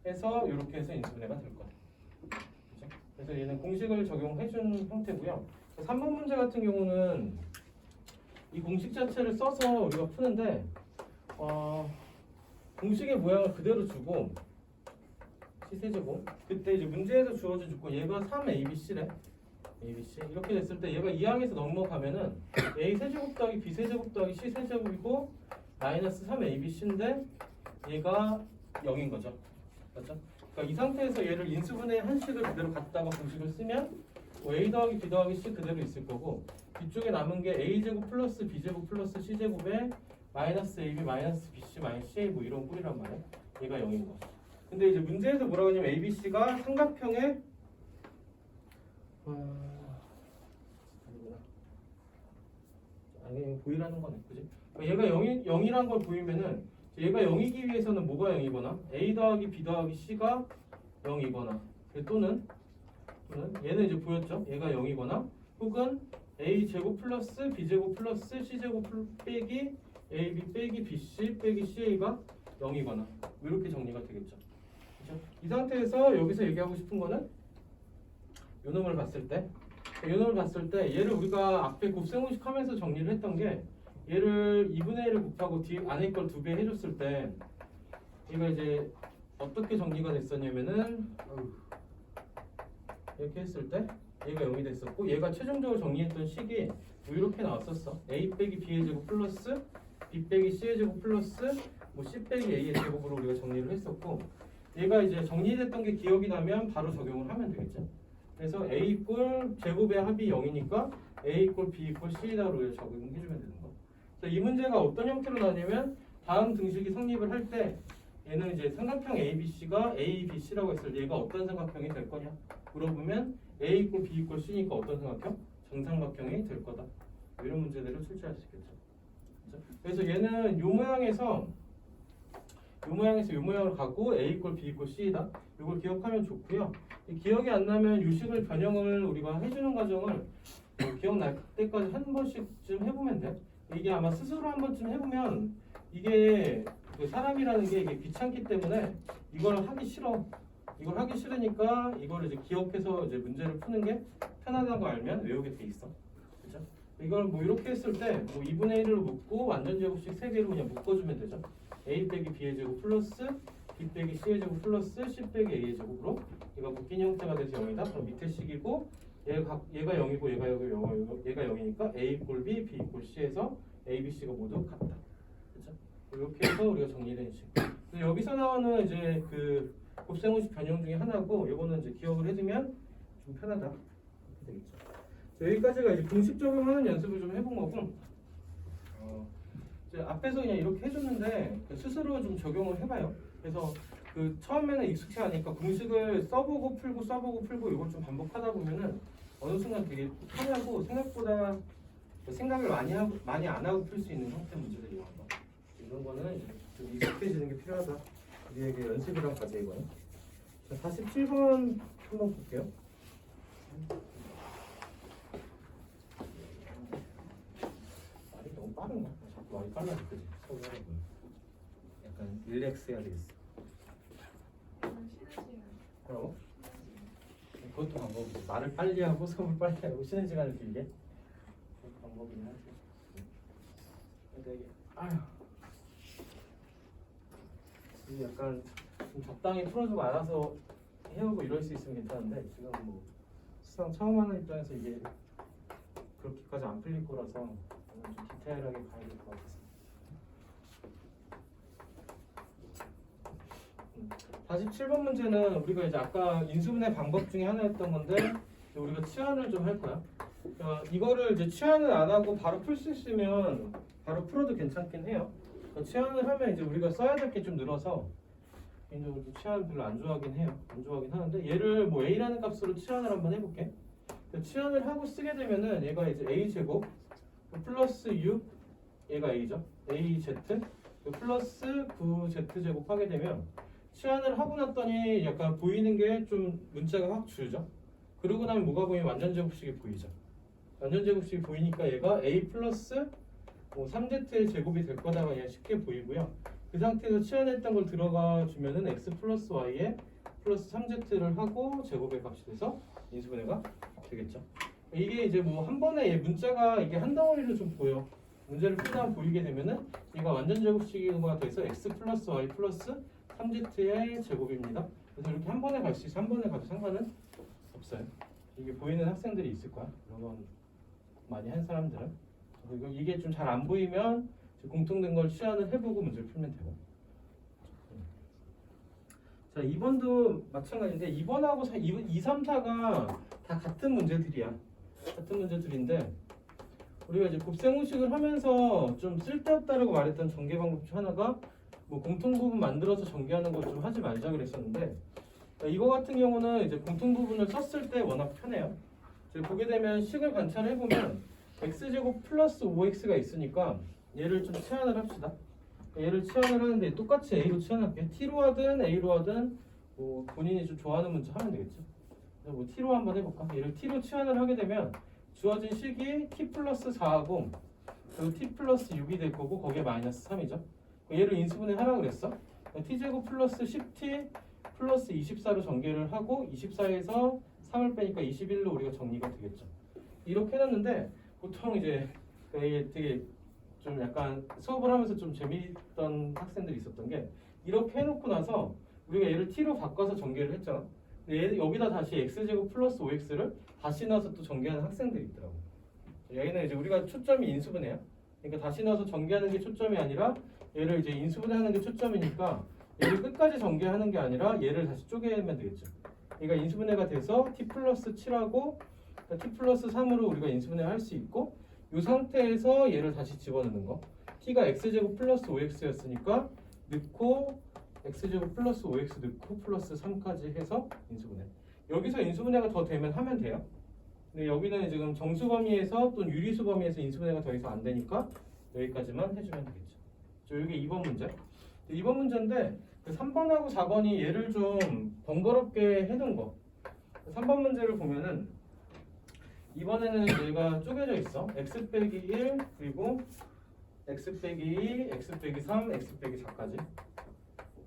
해서 이렇게 해서 인수분해가 될 거예요. 그렇죠? 그래서 얘는 공식을 적용해준 형태고요. 3번 문제 같은 경우는 이 공식 자체를 써서 우리가 푸는데 공식의 모양을 그대로 주고 C세제곱 그때 이제 문제에서 주어진 조건 얘가 3ABC래 ABC 이렇게 됐을 때 얘가 2항에서 넘어가면은 A 세제곱 더하기 B 세제곱 더하기 C 세제곱이고 마이너스 3ABC인데 얘가 0인 거죠. 맞죠? 그러니까 이 상태에서 얘를 인수분해 한 식을 그대로 갖다가 공식을 쓰면 A 더하기 B 더하기 C 그대로 있을 거고, 뒤쪽에 남은 게 A제곱 플러스 B제곱 플러스 C제곱에 마이너스 AB 마이너스 BC 마이너스 CA 뭐 이런 꼴이란 말이야. 얘가 0인 거. 근데 이제 문제에서 뭐라고 하냐면 ABC가 삼각형의 아니 보이라는 거네. 그지? 얘가 0이란 걸 보이면은 얘가 0이기 위해서는 뭐가 0이거나 A 더하기 B 더하기 C가 0이거나 또는 얘는 이제 보였죠? 얘가 0이거나 혹은 A 제곱 플러스 B 제곱 플러스 C 제곱 빼기 AB 빼기 BC 빼기 CA가 0이거나 이렇게 정리가 되겠죠. 그렇죠? 이 상태에서 여기서 얘기하고 싶은 거는 요놈을 봤을 때 얘를 우리가 앞에 곱셈공식 하면서 정리를 했던 게 얘를 2분의 1을 곱하고 뒤 안에 걸 2배 해줬을 때 얘가 이제 어떻게 정리가 됐었냐면은 이렇게 했을 때 얘가 0이 됐었고 얘가 최종적으로 정리했던 식이 뭐 이렇게 나왔었어. A 빼기 B의 제곱 플러스 B 빼기 C의 제곱 플러스 뭐 C 빼기 A의 제곱으로 우리가 정리를 했었고, 얘가 이제 정리됐던 게 기억이 나면 바로 적용을 하면 되겠죠. 그래서 A 이꼴 제곱의 합이 0이니까 A 이꼴 B 이꼴 C다로 적용해주면 되는 거. 그래서 이 문제가 어떤 형태로 나냐면 다음 등식이 성립을 할 때 얘는 이제 삼각형 ABC가 ABC라고 했을 때 얘가 어떤 삼각형이 될 거냐 물어보면 A 이꼴 B 이꼴 C니까 어떤 삼각형? 정삼각형이 될 거다. 이런 문제들을 출제할 수 있겠죠. 그래서 얘는 요 모양에서 요 모양을 갖고 A 이꼴 B 이꼴 C다. 이걸 기억하면 좋고요. 기억이 안 나면 유식을 변형을 우리가 해주는 과정을 기억날 때까지 한 번씩쯤 해보면 돼. 이게 아마 스스로 한 번쯤 해보면 이게 그 사람이라는 게 이게 귀찮기 때문에 이걸 하기 싫어. 이걸 하기 싫으니까 이걸 이제 기억해서 이제 문제를 푸는 게 편하다고 알면 외우게 돼 있어. 그렇죠? 이걸 뭐 이렇게 했을 때 뭐 2분의 1로 묶고 완전 제곱식 3개로 그냥 묶어주면 되죠. A 빼기 B의 제곱 플러스 B 빼기 C의 제곱 플러스 C 빼기 A의 제곱으로 얘가 묶인 형태가 돼서 0이다. 그럼 밑에 식이고 얘가 0이고 얘가 0이니까 A 이꼴 B, B 이꼴 C에서 A, B, C가 모두 같다. 그렇죠? 이렇게 해서 우리가 정리된 식. 여기서 나오는 이제 그 곱셈공식 변형 중에 하나고, 이거는 이제 기억을 해두면 좀 편하다. 이렇게 되겠죠. 여기까지가 이제 공식 적용하는 연습을 좀 해본 거고, 이제 앞에서 그냥 이렇게 해줬는데 스스로 좀 적용을 해봐요. 그래서 그 처음에는 익숙치 않으니까 공식을 써보고 풀고 이걸 좀 반복하다 보면은 어느 순간 되게 편하고 생각보다 생각을 많이 안 하고 풀 수 있는 형태 문제들이 나와. 이런 거는 이제 좀 익숙해지는 게 필요하다. 우리에게 연습이란 과제이거든요. 자, 47번 한번 볼게요. 말이 너무 빠른가? 자꾸 말이 빨라져, 그지? 서울하다 보면 약간 릴렉스 해야 되겠어. 그럼 그것도 방법이지. 말을 빨리 하고 수업을 빨리 하고 쉬는 시간을 길게. 그것도 방법이긴 하지. 근데 이게 이게 약간 좀 적당히 풀어주고 알아서 해오고 이럴 수 있으면 괜찮은데 지금 뭐 수상 처음 하는 입장에서 이게 그렇게까지 안 풀릴 거라서 좀 디테일하게 가야 될 것 같아서. 47번 문제는 우리가 이제 아까 인수분해 방법 중에 하나였던 건데 우리가 치환을 좀 할 거야. 이거를 이제 치환을 안 하고 바로 풀 수 있으면 바로 풀어도 괜찮긴 해요. 치환을 하면 이제 우리가 써야 될 게 좀 늘어서 개인적으로 치환 별로 안 좋아하긴 해요. 안 좋아하긴 하는데 얘를 뭐 a라는 값으로 치환을 한번 해볼게. 치환을 하고 쓰게 되면은 얘가 이제 a 제곱 플러스 6 얘가 a죠. az 플러스 9z 제곱 하게 되면 치환을 하고 났더니 약간 보이는 게 좀 문자가 확 줄죠. 그러고 나면 뭐가 보이면 완전 제곱식이 보이죠. 완전 제곱식이 보이니까 얘가 a 플러스 3z의 제곱이 될 거다가 그냥 쉽게 보이고요. 그 상태에서 치환했던 걸 들어가 주면은 x 플러스 y에 플러스 3z를 하고 제곱의 값이 돼서 인수분해가 되겠죠. 이게 이제 뭐 한 번에 문자가 이게 한 덩어리로 좀 보여. 문제를 풀다 보이게 되면은 얘가 완전 제곱식이 돼서 x 플러스 y 플러스 3z의 제곱입니다. 그래서 이렇게 한 번에 갈 수 있어. 한 번에 가도 상관은 없어요. 이게 보이는 학생들이 있을 거야. 이런 건 많이 한 사람들은. 그리고 이게 좀 잘 안 보이면 공통된 걸 치환을 해보고 문제를 풀면 되고. 자, 2번도 마찬가지인데 2번하고 2, 3, 4가 다 같은 문제들이야. 같은 문제들인데 우리가 이제 곱셈공식을 하면서 좀 쓸데없다라고 말했던 전개 방법 중 하나가 뭐 공통 부분 만들어서 전개하는 거 좀 하지 말자 그랬었는데 이거 같은 경우는 이제 공통 부분을 썼을 때 워낙 편해요. 보게 되면 식을 관찰해 보면 x제곱 플러스 5x가 있으니까 얘를 좀 치환을 합시다. 얘를 치환을 하는데 똑같이 a로 치환할게요. t로 하든 a로 하든 뭐 본인이 좀 좋아하는 문제 하면 되겠죠. 그래서 뭐 t로 한번 해볼까? 얘를 t로 치환을 하게 되면 주어진 식이 t 플러스 4하고 그리고 t 플러스 6이 될 거고 거기에 마이너스 3이죠. 얘를 인수분해 하라고 그랬어. t제곱 플러스 10t 플러스 24로 전개를 하고 24에서 3을 빼니까 21로 우리가 정리가 되겠죠. 이렇게 해놨는데 보통 이제 되게 좀 약간 수업을 하면서 좀 재미있던 학생들이 있었던 게 이렇게 해놓고 나서 우리가 얘를 t로 바꿔서 전개를 했잖아. 근데 여기다 다시 x제곱 플러스 5x를 다시 넣어서 또 전개하는 학생들이 있더라고. 여기는 이제 우리가 초점이 인수분해야. 그러니까 다시 넣어서 전개하는 게 초점이 아니라 얘를 이제 인수분해하는 게 초점이니까 얘를 끝까지 전개하는 게 아니라 얘를 다시 쪼개면 되겠죠. 그러니까 인수분해가 돼서 t 플러스 7하고 t 플러스 3으로 우리가 인수분해 할 수 있고 이 상태에서 얘를 다시 집어넣는 거. t가 x제곱 플러스 5x였으니까 넣고 x제곱 플러스 5x 넣고 플러스 3까지 해서 인수분해. 여기서 인수분해가 더 되면 하면 돼요. 근데 여기는 지금 정수 범위에서 또는 유리수 범위에서 인수분해가 더 이상 안 되니까 여기까지만 해주면 되겠죠. 이게 2번 문제. 2번 문제인데 3번하고 4번이 얘를 좀 번거롭게 해놓은 거. 3번 문제를 보면은 이번에는 얘가 쪼개져 있어. x 빼기 1 그리고 x 빼기 2, x 빼기 3, x 빼기 4까지.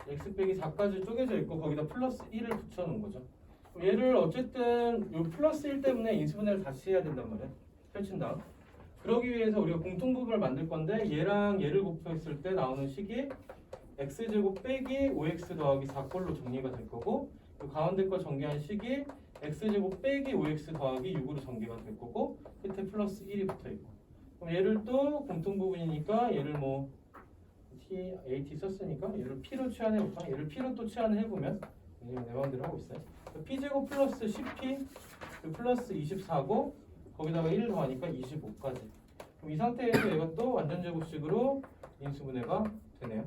x 빼기 4까지 쪼개져 있고 거기다 플러스 1을 붙여놓은 거죠. 얘를 어쨌든 요 플러스 1 때문에 인수분해를 다시 해야 된단 말이야. 펼친 다음. 그러기 위해서 우리가 공통부분을 만들 건데 얘랑 얘를 곱했을 때 나오는 식이 x제곱 빼기 5x 더하기 4꼴로 정리가 될 거고 그 가운데 거 전개한 식이 x제곱 빼기 5x 더하기 6으로 전개가 될 거고 끝에 플러스 1이 붙어있고 그럼 얘를 또 공통부분이니까 얘를 뭐 t, at 썼으니까 얘를 p로 치환해볼까? 얘를 p로 또 치환을 해보면 내 마음대로 하고 있어요. p제곱 플러스 10p 플러스 24고 거기다가 1 더하니까 25까지. 그럼 이 상태에서 얘가 또 완전 제곱식으로 인수분해가 되네요.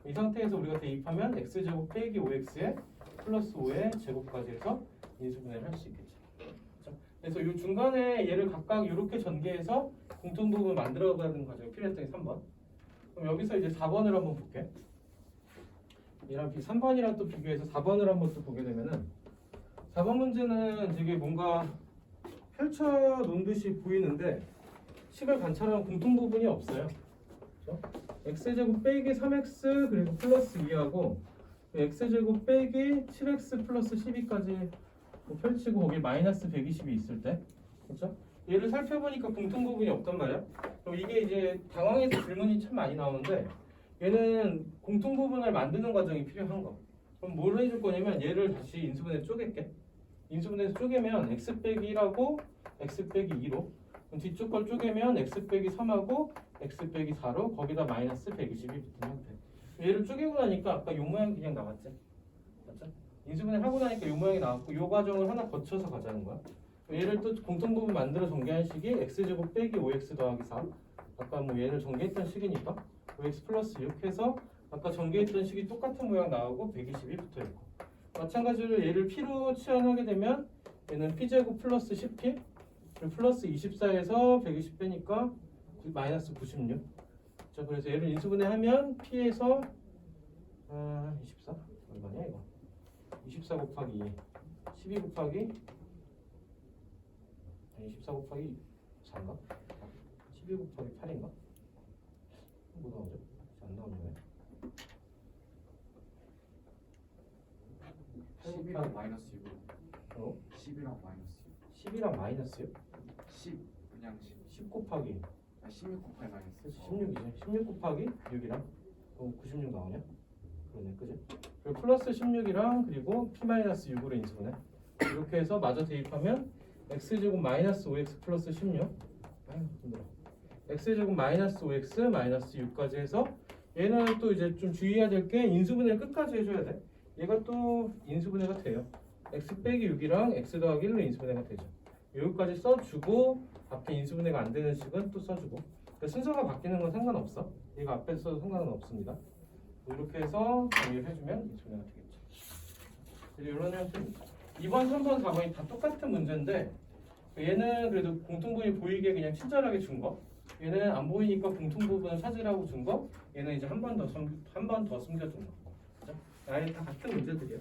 이 상태에서 우리가 대입하면 x제곱 빼기 5x에 플러스 5의 제곱까지 해서 인수분해를 할 수 있겠죠. 그렇죠? 그래서 이 중간에 얘를 각각 이렇게 전개해서 공통부분을 만들어가는 과정이 필요했던 게 3번. 그럼 여기서 이제 4번을 한번 볼게. 얘랑 3번이랑 또 비교해서 4번을 한번 또 보게 되면은 4번 문제는 되게 뭔가 펼쳐 놓은 듯이 보이는데 식을 관찰하면 공통 부분이 없어요. 그렇죠? x제곱 빼기 3x 그리고 플러스 2하고 x제곱 빼기 7x 플러스 12까지 펼치고 거기 마이너스 120이 있을 때, 그렇죠? 얘를 살펴보니까 공통 부분이 없단 말이야. 그럼 이게 이제 당황해서 질문이 참 많이 나오는데 얘는 공통 부분을 만드는 과정이 필요한 거. 그럼 뭘 해줄 거냐면 얘를 다시 인수분해 쪼갤게. 인수분해에서 쪼개면 x 빼기 1하고 x 빼기 2로, 그럼 뒤쪽 걸 쪼개면 x 빼기 3하고 x 빼기 4로 거기다 마이너스 120이 붙은 형태. 얘를 쪼개고 나니까 아까 요 모양이 그냥 나왔지. 맞죠? 인수분해 하고 나니까 요 모양이 나왔고 요 과정을 하나 거쳐서 가자는 거야. 얘를 또 공통 부분 만들어 전개한 식이 x제곱 빼기 5x 더하기 4. 아까 뭐 얘를 전개했던 식이니까 5x 플러스 6 해서 아까 전개했던 식이 똑같은 모양 나오고 120이 붙어 있고, 마찬가지로 얘를 p로 치환하게 되면 얘는 p제곱 플러스 10p 그리고 플러스 24에서 120 빼니까 마이너스 96. 자, 그래서 얘를 인수분해하면 p에서 24 얼마냐 이거 24 곱하기 12 곱하기 24 곱하기 4인가? 12 곱하기 8인가? 뭐 나오죠? 안 나오네. 10이랑 마이너스 6. 어? 10이랑 마이너스 10이랑 마이너스요? 10 그냥 10 곱하기 16 곱하기 마이너스. 그래서 16이지. 16 곱하기 6이랑 96 나오냐? 그러네, 그지? 그리고 플러스 16이랑 그리고 p-6으로 인수분해. 이렇게 해서 마저 대입하면 x제곱 마이너스 5x 플러스 16. 아유 힘들어. x제곱 마이너스 5x 마이너스 6까지 해서 얘는 또 이제 좀 주의해야 될 게 인수분해 끝까지 해줘야 돼. 얘가 또 인수분해가 돼요. x 빼기 6이랑 x 더하기 1로 인수분해가 되죠. 여기까지 써주고 앞에 인수분해가 안 되는 식은 또 써주고. 그러니까 순서가 바뀌는 건 상관없어. 얘가 앞에 써도 상관은 없습니다. 이렇게 해서 정리를 해주면 인수분해가 되겠죠. 이런 형태입니다. 2번, 3번, 4번이 다 똑같은 문제인데 얘는 그래도 공통부분이 보이게 그냥 친절하게 준 거. 얘는 안 보이니까 공통부분을 찾으라고 준 거. 얘는 이제 한 번 더 숨겨준 거. 그죠? 아예 다 같은 문제들이에요.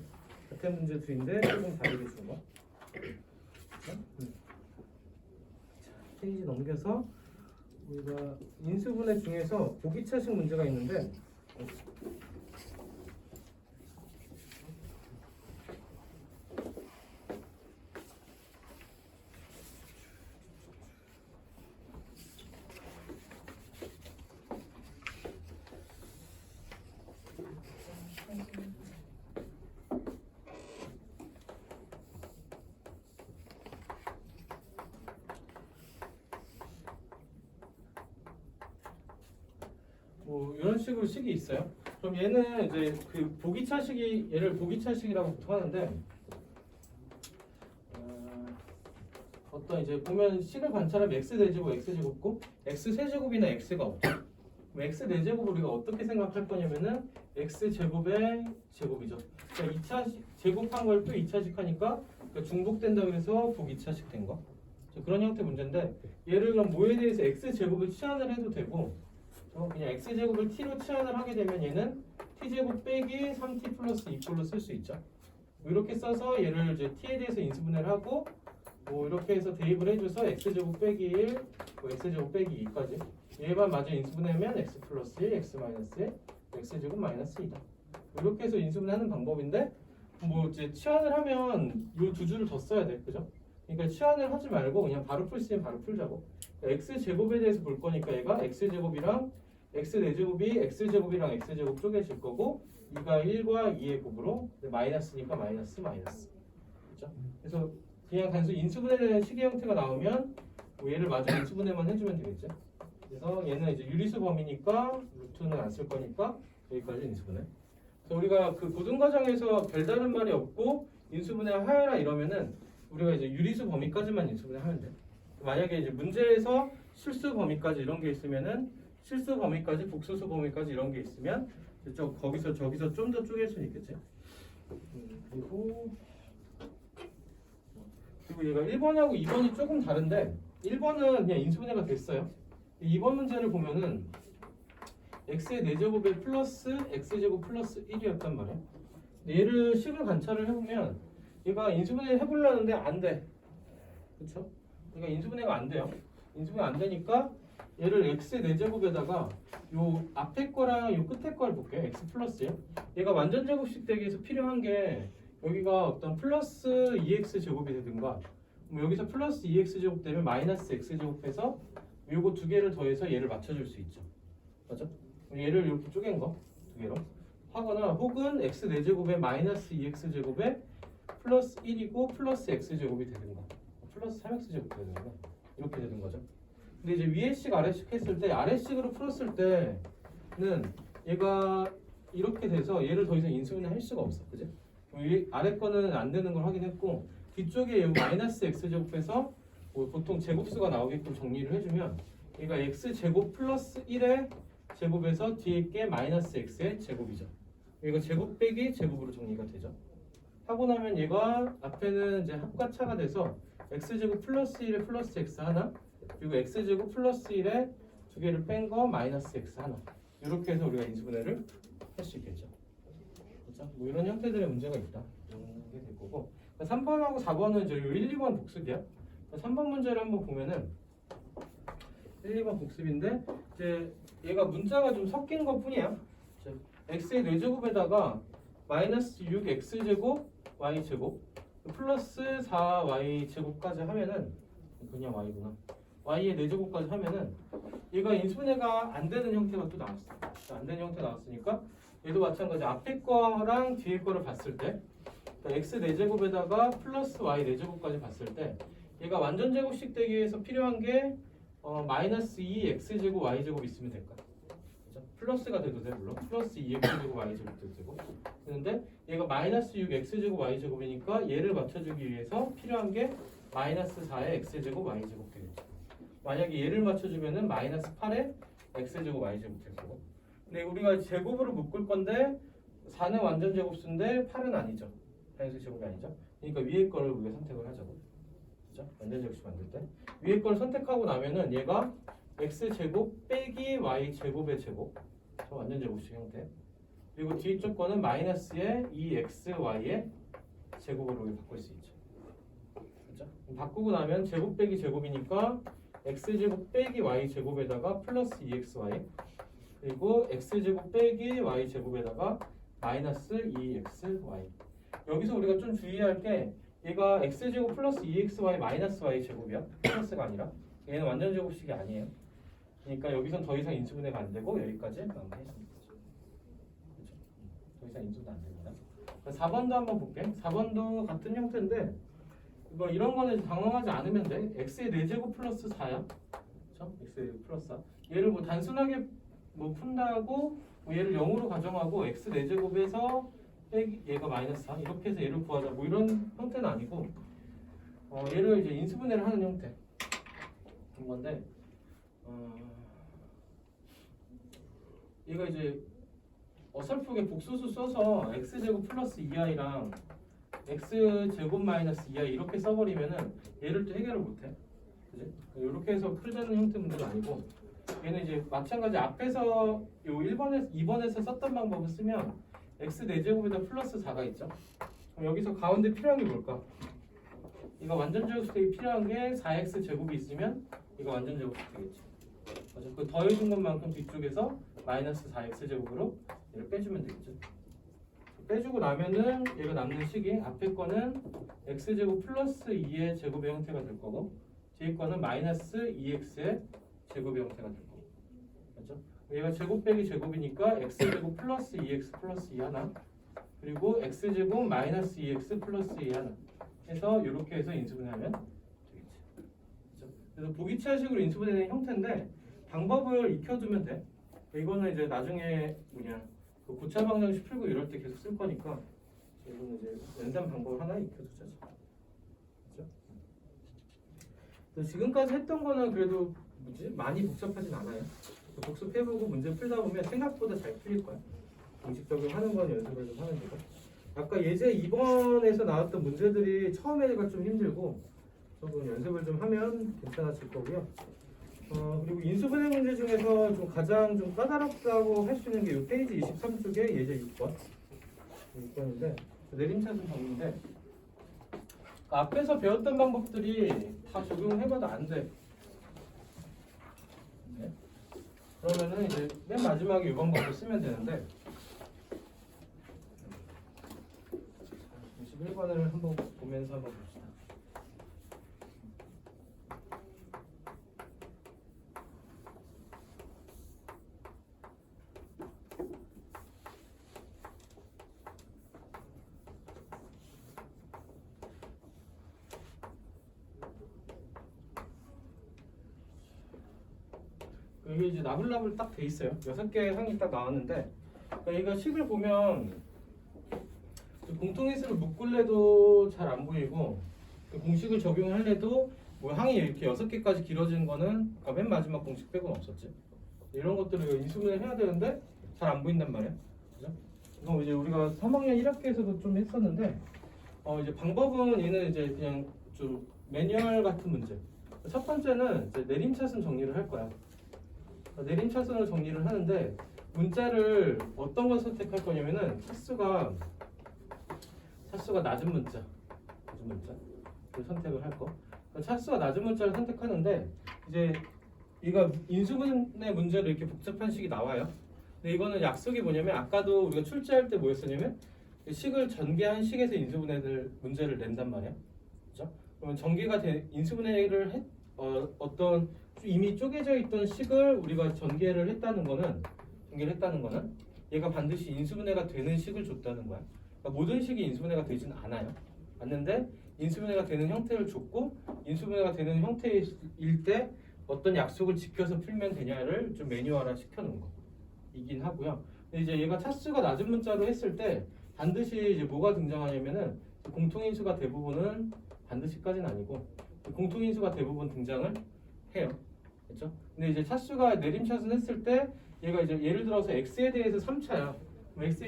같은 문제들인데 조금 다르게 준 거. 자, 페이지 넘겨서 우리가 인수분해 중에서 보기차식 문제가 있는데 뭐 이런 식으로 식이 있어요. 그럼 얘는 이제 그 보기차식이 얘를 보기차식이라고 보통 하는데 어떤 이제 보면 식을 관찰하면 x 대제곱 x 제곱고 x 세제곱이나 x가 없죠. 그럼 x 4제곱 우리가 어떻게 생각할 거냐면은 x 제곱의 제곱이죠. 그러니까 2차식 제곱한 걸 또 2차식 하니까 그러니까 중복된다 그래서 보기차식 된 거. 그런 형태 문제인데 얘를 그럼 뭐에 대해서 x 제곱을 치환을 해도 되고 그냥 x제곱을 t로 치환을 하게 되면 얘는 t제곱 빼기 3t 플러스 2꼴로 쓸 수 있죠. 이렇게 써서 얘를 이제 t에 대해서 인수분해를 하고 뭐 이렇게 해서 대입을 해줘서 x제곱 빼기 1, 뭐 x제곱 빼기 2까지 얘만 마저 인수분해하면 x 플러스 1, x 마이너스 1, x제곱 마이너스 2다. 이렇게 해서 인수분해하는 방법인데 뭐 이제 치환을 하면 이 두 줄을 더 써야 돼, 그죠? 그러니까 치환을 하지 말고 그냥 바로 풀 수 있으면 바로 풀자고. 그러니까 x제곱에 대해서 볼 거니까 얘가 x제곱이랑 x 4제곱이 x제곱이랑 x제곱 쪼개질 거고 2가 1과 2의 곱으로 마이너스니까 마이너스 마이너스. 그렇죠? 그래서 그냥 단순히 인수분해되는 식의 형태가 나오면 뭐 얘를 마저 인수분해만 해주면 되겠죠. 그래서 얘는 이제 유리수 범위니까 루트는 안 쓸 거니까 여기까지 인수분해. 그래서 우리가 그 고등과정에서 별다른 말이 없고 인수분해 하여라 이러면은 우리가 이제 유리수 범위까지만 인수분해 하면 돼. 만약에 이제 문제에서 실수 범위까지 이런 게 있으면은 실수 범위까지 복수수 범위까지 이런 게 있으면 이쪽 거기서 저기서 좀 더 쪼갤 수는 있겠지. 그리고 얘가 1번하고 2번이 조금 다른데 1번은 그냥 인수분해가 됐어요. 2번 문제를 보면은 x의 4제곱에 플러스 x제곱 플러스 1이었단 말이야. 근데 얘를 식을 관찰을 해보면 얘가 인수분해 해보려는데 안 돼. 그쵸? 그러니까 인수분해가 안 돼요. 인수분해 안 되니까 얘를 x의 4제곱에다가 요 앞에 거랑 요 끝에 거를 볼게요. x 플러스요. 얘가 완전 제곱식 되기 위해서 필요한 게 여기가 어떤 플러스 2x 제곱이 되든가 뭐 여기서 플러스 2x 제곱 되면 마이너스 x 제곱해서 요거 두 개를 더해서 얘를 맞춰줄 수 있죠. 맞죠? 얘를 이렇게 쪼갠 거 두 개로 하거나 혹은 x 4제곱에 마이너스 2x 제곱에 플러스 1이고 플러스 x 제곱이 되든가 플러스 3x 제곱이 되든가 이렇게 되는 거죠. 근데 이제 위에식 아래식 했을 때 아래식으로 풀었을 때는 얘가 이렇게 돼서 얘를 더 이상 인수분해 할 수가 없어. 그지? 위 아래 거는 안 되는 걸 확인했고 뒤쪽에 이 마이너스 x 제곱해서 뭐 보통 제곱수가 나오게끔 정리를 해주면 얘가 x 제곱 플러스 1의 제곱에서 뒤에 게 마이너스 x의 제곱이죠. 얘가 제곱 빼기 제곱으로 정리가 되죠. 하고 나면 얘가 앞에는 이제 합과차가 돼서 x제곱 플러스 1에 플러스 x 하나 그리고 x제곱 플러스 1에 두 개를 뺀 거 마이너스 x 하나 이렇게 해서 우리가 인수분해를 할 수 있겠죠. 그렇죠? 뭐 이런 형태들의 문제가 있다. 이게 될 거고 3번하고 4번은 이제 1, 2번 복습이야. 3번 문제를 한번 보면은 1, 2번 복습인데 이제 얘가 문자가 좀 섞인 것 뿐이야. x의 4제곱에다가 마이너스 6x제곱 y제곱 플러스 4y제곱까지 하면은 그냥 y구나. y의 4제곱까지 하면은 얘가 인수분해가 안 되는 형태가 또 나왔어. 안 되는 형태 나왔으니까 얘도 마찬가지 앞에 거랑 뒤에 거를 봤을 때 그러니까 x 4제곱에다가 플러스 y 4제곱까지 봤을 때 얘가 완전 제곱식 되기 위해서 필요한 게 마이너스 2x제곱 y제곱 있으면 될까? 그죠? 플러스가 돼도 돼 물론 플러스 2x제곱 y제곱 돼도 되고 그런데 얘가 마이너스 6x제곱 y제곱이니까 얘를 맞춰주기 위해서 필요한 게 마이너스 4의 x제곱 y제곱 되겠죠. 만약에 얘를 맞춰주면은 마이너스 8의 x제곱 y제곱 될 거고 근데 우리가 제곱으로 묶을 건데 4는 완전 제곱수인데 8은 아니죠. 단수 제곱이 아니죠. 그러니까 위에 거를 우리가 선택을 하자고. 그죠? 완전 제곱식 만들 때 위에 걸 선택하고 나면은 얘가 x 제곱 빼기 y 제곱의 제곱 저 완전 제곱식 형태 그리고 뒤쪽 거는 마이너스의 2xy의 제곱으로 바꿀 수 있죠. 그죠? 바꾸고 나면 제곱 빼기 제곱이니까 x 제곱 빼기 y 제곱에다가 플러스 2xy 그리고 x 제곱 빼기 y 제곱에다가 마이너스 2xy 여기서 우리가 좀 주의할 게 얘가 x제곱 플러스 2xy 마이너스 y 제곱이야. 플러스가 아니라 얘는 완전 제곱식이 아니에요. 그러니까 여기선 더 이상 인수분해가 안 되고 여기까지 마무리해줍니다. 그렇죠? 더 이상 인수분해 안 됩니다. 4번도 한번 볼게. 4번도 같은 형태인데 이거 이런 거는 당황하지 않으면 돼. x의 4제곱 플러스 4야. 그렇죠? x의 4제곱 플러스 4. 얘를 뭐 단순하게 뭐 푼다고 뭐 얘를 0으로 가정하고 x 4제곱에서 얘가 마이너스 4 이렇게 해서 얘를 구하자 뭐 이런 형태는 아니고 얘를 이제 인수분해를 하는 형태 인 건데 얘가 이제 어설프게 복수수 써서 x제곱 플러스 2i랑 x제곱 마이너스 2i 이렇게 써버리면은 얘를 또 해결을 못해. 그지? 이렇게 해서 풀자는 형태 문제가 아니고 얘는 이제 마찬가지 앞에서 요 1번에서 2번에서 썼던 방법을 쓰면 x 4제곱에다 플러스 4가 있죠. 그럼 여기서 가운데 필요한 게 뭘까? 이거 완전 제곱식 되기 필요한 게 4x 제곱이 있으면 이거 완전 제곱식 되겠지. 맞아. 그 더해준 것만큼 뒤쪽에서 마이너스 4x 제곱으로 얘를 빼주면 되겠죠. 빼주고 나면은 얘가 남는 식이 앞에 거는 x 제곱 플러스 2의 제곱의 형태가 될 거고 뒤에 거는 마이너스 2x의 제곱의 형태가 될 거고. 맞죠? 얘가 제곱 빼기 제곱이니까 x제곱 플러스 2x 플러스 2 하나 그리고 x제곱 마이너스 2x 플러스 2 하나 해서 이렇게 해서 인수분해하면 되겠지. 그렇죠? 그래서 보기차식으로 인수분해되는 형태인데 방법을 익혀두면 돼. 이거는 이제 나중에 그 고차 방정식 풀고 이럴 때 계속 쓸 거니까 이거는 이제 연산 방법을 하나 익혀두자죠. 그렇죠? 또 지금까지 했던 거는 그래도 뭐지? 많이 복잡하진 않아요. 복습해보고 문제 풀다 보면 생각보다 잘 풀릴 거야. 공식 적용하는 건 연습을 좀 하면 되고. 아까 예제 2번에서 나왔던 문제들이 처음에가 좀 힘들고 조금 연습을 좀 하면 괜찮아질 거고요. 그리고 인수분해 문제 중에서 좀 가장 좀 까다롭다고 할 수 있는 게 이 페이지 23쪽에 예제 6번인데 내림차순 정리인데 앞에서 배웠던 방법들이 다 적용해봐도 안 돼. 네. 그러면은 이제 맨 마지막에 이 방법을 쓰면 되는데 21번을 한번 보면서 한번 봅시다. 여기 이제 나불나불 딱 돼 있어요. 6개 항이 딱 나왔는데 그러니까 얘가 식을 보면 공통인수를 묶을래도 잘 안 보이고 공식을 적용할래도 뭐 항이 이렇게 6개까지 길어지는 거는 아까 맨 마지막 공식 빼고는 없었지. 이런 것들을 인수분해를 해야 되는데 잘 안 보인단 말이야. 그죠? 이거 이제 우리가 3학년 1학기에서도 좀 했었는데 이제 방법은 얘는 이제 그냥 좀 매뉴얼 같은 문제. 첫 번째는 이제 내림차순 정리를 할 거야. 내림차순을 정리를 하는데 문자를 어떤 걸 선택할 거냐면은 차수가 낮은 문자를 선택을 할 거. 차수가 낮은 문자를 선택하는데 이제 이거 인수분해 문제로 이렇게 복잡한 식이 나와요. 근데 이거는 약속이 뭐냐면 아까도 우리가 출제할 때 뭐였었냐면 식을 전개한 식에서 인수분해를 문제를 낸단 말이야. 그렇죠? 그러면 전개가 된 인수분해를 어떤 이미 쪼개져 있던 식을 우리가 전개를 했다는 거는 얘가 반드시 인수분해가 되는 식을 줬다는 거야. 그러니까 모든 식이 인수분해가 되지는 않아요. 맞는데 인수분해가 되는 형태를 줬고 인수분해가 되는 형태일 때 어떤 약속을 지켜서 풀면 되냐를 좀 매뉴얼화 시켜놓은 거이긴 하고요. 근데 이제 얘가 차수가 낮은 문자로 했을 때 반드시 이제 뭐가 등장하냐면은 공통인수가 대부분은 반드시까지는 아니고 공통인수가 대부분 등장을 해요. 그렇죠? 근데 이제 차수가 내림차순 했을 때 얘가 이제 예를 들어서 x에 대해서 3차야.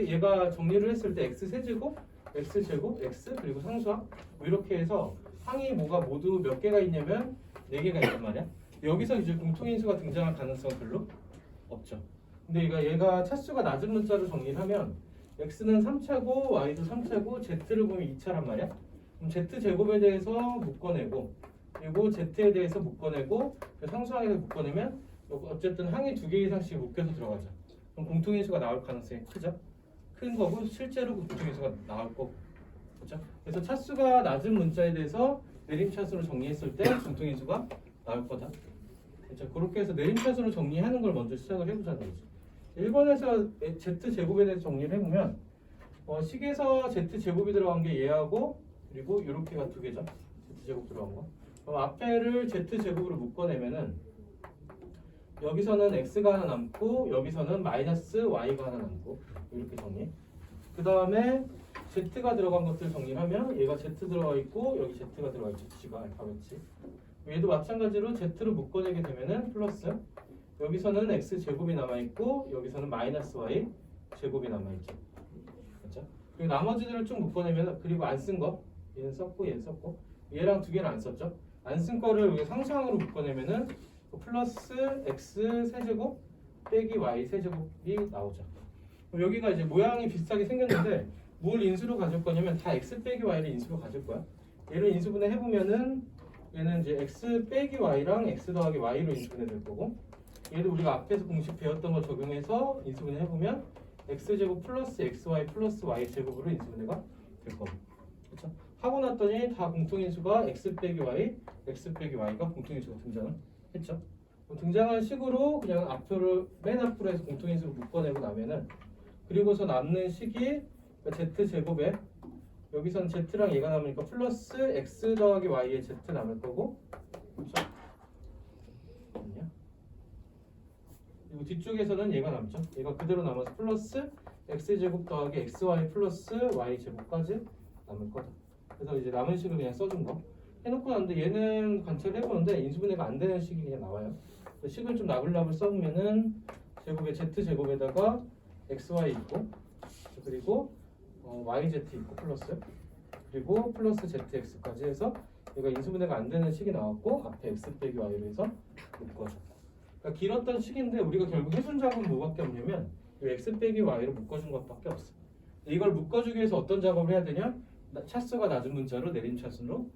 얘가 정리를 했을 때 x 세제곱, x 제곱, x 그리고 상수항 뭐 이렇게 해서 항이 뭐가 모두 몇 개가 있냐면 4개가 있단 말이야. 여기서 이제 공통인수가 등장할 가능성은 별로 없죠. 근데 얘가 차수가 낮은 문자로 정리를 하면 x는 3차고 y도 3차고 z를 보면 2차란 말이야. 그럼 z 제곱에 대해서 묶어내고 그리고 z에 대해서 묶어내고 상수항에서 묶어내면 어쨌든 항이 2개 이상씩 묶여서 들어가죠. 그럼 공통인수가 나올 가능성이 크죠. 큰 거고 실제로 공통인수가 나올 거고 그렇죠. 그래서 차수가 낮은 문자에 대해서 내림차수로 정리했을 때 공통인수가 나올 거다. 그렇죠. 그렇게 해서 내림차수로 정리하는 걸 먼저 시작을 해보자는 거죠. 1번에서 z제곱에 대해서 정리를 해보면 식에서 z제곱이 들어간 게 얘하고 그리고 이렇게가 2개죠. z제곱 들어간 거. 그럼 앞에를 z제곱으로 묶어내면은 여기서는 x가 하나 남고 여기서는 마이너스 y가 하나 남고 이렇게 정리. 그 다음에 z가 들어간 것들 정리하면 얘가 z 들어가 있고 여기 z가 들어가 있죠. g가 알파벳이. 얘도 마찬가지로 z로 묶어내게 되면은 플러스 여기서는 x 제곱이 남아 있고 여기서는 마이너스 y 제곱이 남아 있죠. 그렇죠? 그리고 나머지들을 쭉 묶어내면 그리고 안 쓴 거 얘는 썼고 얘는 썼고 얘랑 2개는 안 썼죠. 안 쓴 거를 여기 상수항으로 묶어내면은 플러스 x 세제곱 빼기 y 세제곱이 나오죠. 그럼 여기가 이제 모양이 비슷하게 생겼는데 뭘 인수로 가질 거냐면 다 x 빼기 y를 인수로 가질 거야. 얘를 인수분해 해보면은 얘는 이제 x 빼기 y랑 x 더하기 y로 인수분해 될 거고 얘도 우리가 앞에서 공식 배웠던 거 적용해서 인수분해 해보면 x제곱 플러스 xy 플러스 y제곱으로 인수분해가 될 거고 그렇죠? 하고 났더니 다 공통인수가 x 빼기 y, x 빼기 y가 공통인수가 등장했죠. 등장한 식으로 그냥 앞표를 맨 앞으로 해서 공통인수를 묶어내고 나면은 그리고서 남는 식이 z제곱에 여기서는 z랑 얘가 남으니까 플러스 x 더하기 y에 z 남을 거고 그렇죠? 그리고 뒤쪽에서는 얘가 남죠. 얘가 그대로 남아서 플러스 x제곱 더하기 xy 플러스 y제곱까지 남을 거다. 그래서 이제 남은 식을 그냥 써준 거. 해놓고 났는데 얘는 관찰을 해보는데 인수분해가 안 되는 식이 그냥 나와요. 그래서 식을 좀 나불나불 써보면은 제곱에 z제곱에다가 xy 있고 그리고 yz 있고 플러스 그리고 플러스 zx까지 해서 얘가 인수분해가 안 되는 식이 나왔고 앞에 x 빼기 y로 해서 묶어줬고 그러니까 길었던 식인데 우리가 결국 해준 작업은 뭐밖에 없냐면 이 x 빼기 y로 묶어준 것밖에 없어. 이걸 묶어주기 위해서 어떤 작업을 해야 되냐? 차수가 낮은 문자로 내림 차순으로